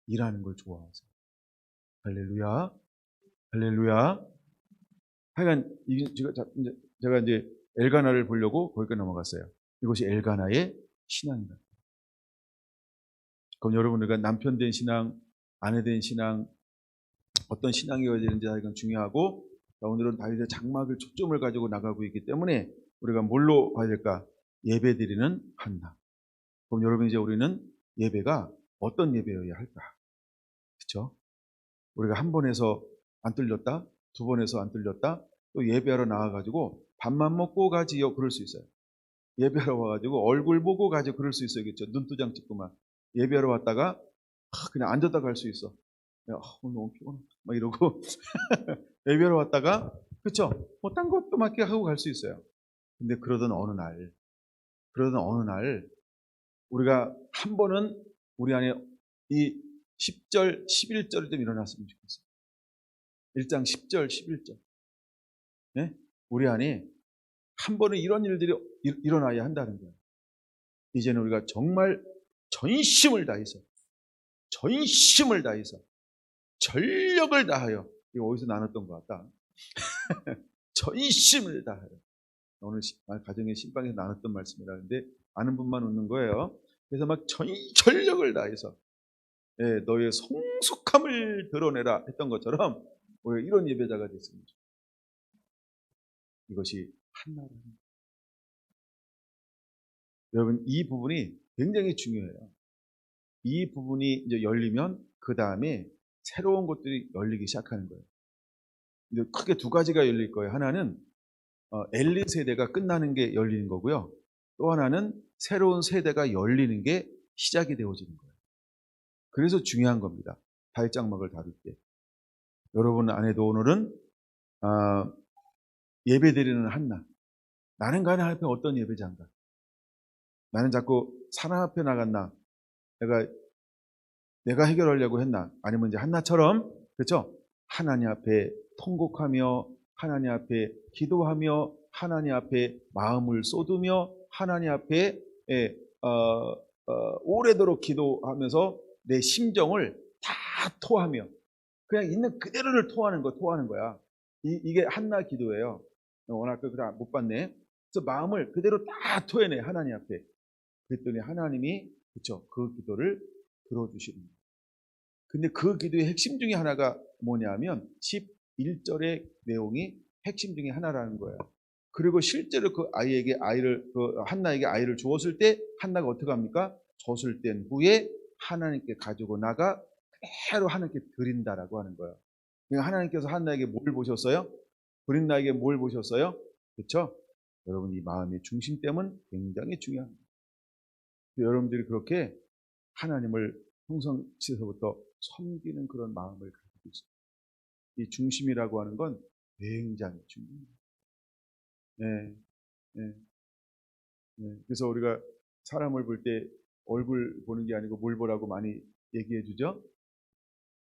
일하는 걸 좋아하세요. 할렐루야. 할렐루야. 하여간 제가 이제 엘가나를 보려고 거기까지 넘어갔어요. 이것이 엘가나의 신앙이다. 그럼 여러분, 우리가 남편 된 신앙, 아내 된 신앙, 어떤 신앙이어야 되는지 이건 중요하고, 오늘은 다윗의 장막을 초점을 가지고 나가고 있기 때문에 우리가 뭘로 봐야 될까? 예배 드리는 한나. 그럼 여러분, 이제 우리는 예배가 어떤 예배여야 할까? 그렇죠? 우리가 한 번에서 안 뚫렸다, 두 번에서 안 뚫렸다, 또 예배하러 나와가지고 밥만 먹고 가지요, 그럴 수 있어요. 예배하러 와가지고 얼굴 보고 가지요, 그럴 수 있어요. 그렇죠? 눈두장 찍고만. 예배하러 왔다가 그냥 앉았다 갈 수 있어. 오늘 너무 피곤해. 막 이러고 예배하러 왔다가, 그렇죠? 뭐 딴 것도 맞게 하고 갈 수 있어요. 근데 그러던 어느 날 우리가 한 번은 우리 안에 이 10절, 11절이 좀 일어났으면 좋겠어요. 1장 10절, 11절. 네? 우리 안에 한 번은 이런 일들이 일어나야 한다는 거예요. 이제는 우리가 정말 전심을 다해서 전력을 다하여, 이거 어디서 나눴던 것 같다. 전심을 다하여. 오늘 가정의 신방에서 나눴던 말씀이라는데 아는 분만 웃는 거예요. 그래서 막 전력을 다해서 너의 성숙함을 드러내라 했던 것처럼 우리가 이런 예배자가 됐습니다. 이것이 한나라는. 여러분, 이 부분이 굉장히 중요해요. 이 부분이 이제 열리면 그 다음에 새로운 것들이 열리기 시작하는 거예요. 이제 크게 두 가지가 열릴 거예요. 하나는 엘리 세대가 끝나는 게 열리는 거고요. 또 하나는 새로운 세대가 열리는 게 시작이 되어지는 거예요. 그래서 중요한 겁니다. 다윗 장막을 다룰 때. 여러분 안에도 오늘은 예배드리는 한나. 나는 과연 하나님 앞에 어떤 예배자인가? 나는 자꾸 사람 앞에 나갔나? 내가 해결하려고 했나? 아니면 이제 한나처럼, 그렇죠? 하나님 앞에 통곡하며, 하나님 앞에 기도하며, 하나님 앞에 마음을 쏟으며, 하나님 앞에 오래도록 기도하면서 내 심정을 다 토하며, 그냥 있는 그대로를 토하는 거야. 이게 한나 기도예요. 워낙 그다 못 봤네. 그래서 마음을 그대로 다 토해내 하나님 앞에. 그랬더니 하나님이 그쵸 그 기도를 들어주시는 거예요. 근데 그 기도의 핵심 중에 하나가 뭐냐면 11절의 내용이 핵심 중에 하나라는 거예요. 그리고 실제로 그 한나에게 아이를 주었을 때 한나가 어떻게 합니까? 젖을 뗀 후에 하나님께 가지고 나가 그대로 하나님께 드린다라고 하는 거예요. 그러니까 하나님께서 한나에게 뭘 보셨어요? 드린 나에게 뭘 보셨어요? 그렇죠? 여러분 이 마음의 중심됨은 굉장히 중요합니다. 여러분들이 그렇게 하나님을 평상시에서부터 섬기는 그런 마음을 가지고 있어요. 이 중심이라고 하는 건 굉장히 중요합니다. 네, 네, 네. 그래서 우리가 사람을 볼 때 얼굴 보는 게 아니고 뭘 보라고 많이 얘기해 주죠?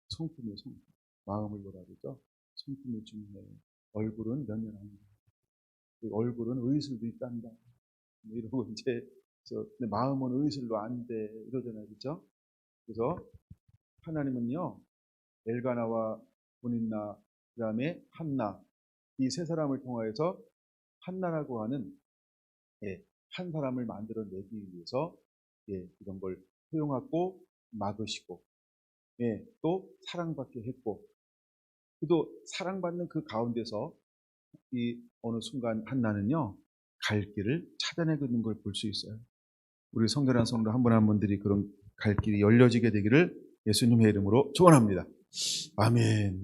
성품이에요, 성품. 마음을 보라고 그러죠? 성품이 중요해요. 얼굴은 몇 년 합니다. 얼굴은 의술도 있단다. 이러고 이제 근데 마음은 의술로 안 돼. 이러잖아요. 그렇죠? 그래서 하나님은요. 엘가나와 본인나 그다음에 한나 이 세 사람을 통하여서 한나라고 하는 한 사람을 만들어내기 위해서 이런 걸 허용하고 막으시고 또 사랑받게 했고 또 사랑받는 그 가운데서 이 어느 순간 한나는요 갈 길을 찾아내고 있는 걸 볼 수 있어요. 우리 성결한 성도 한 분 한 분들이 그런 갈 길이 열려지게 되기를 예수님의 이름으로 축원합니다. 아멘.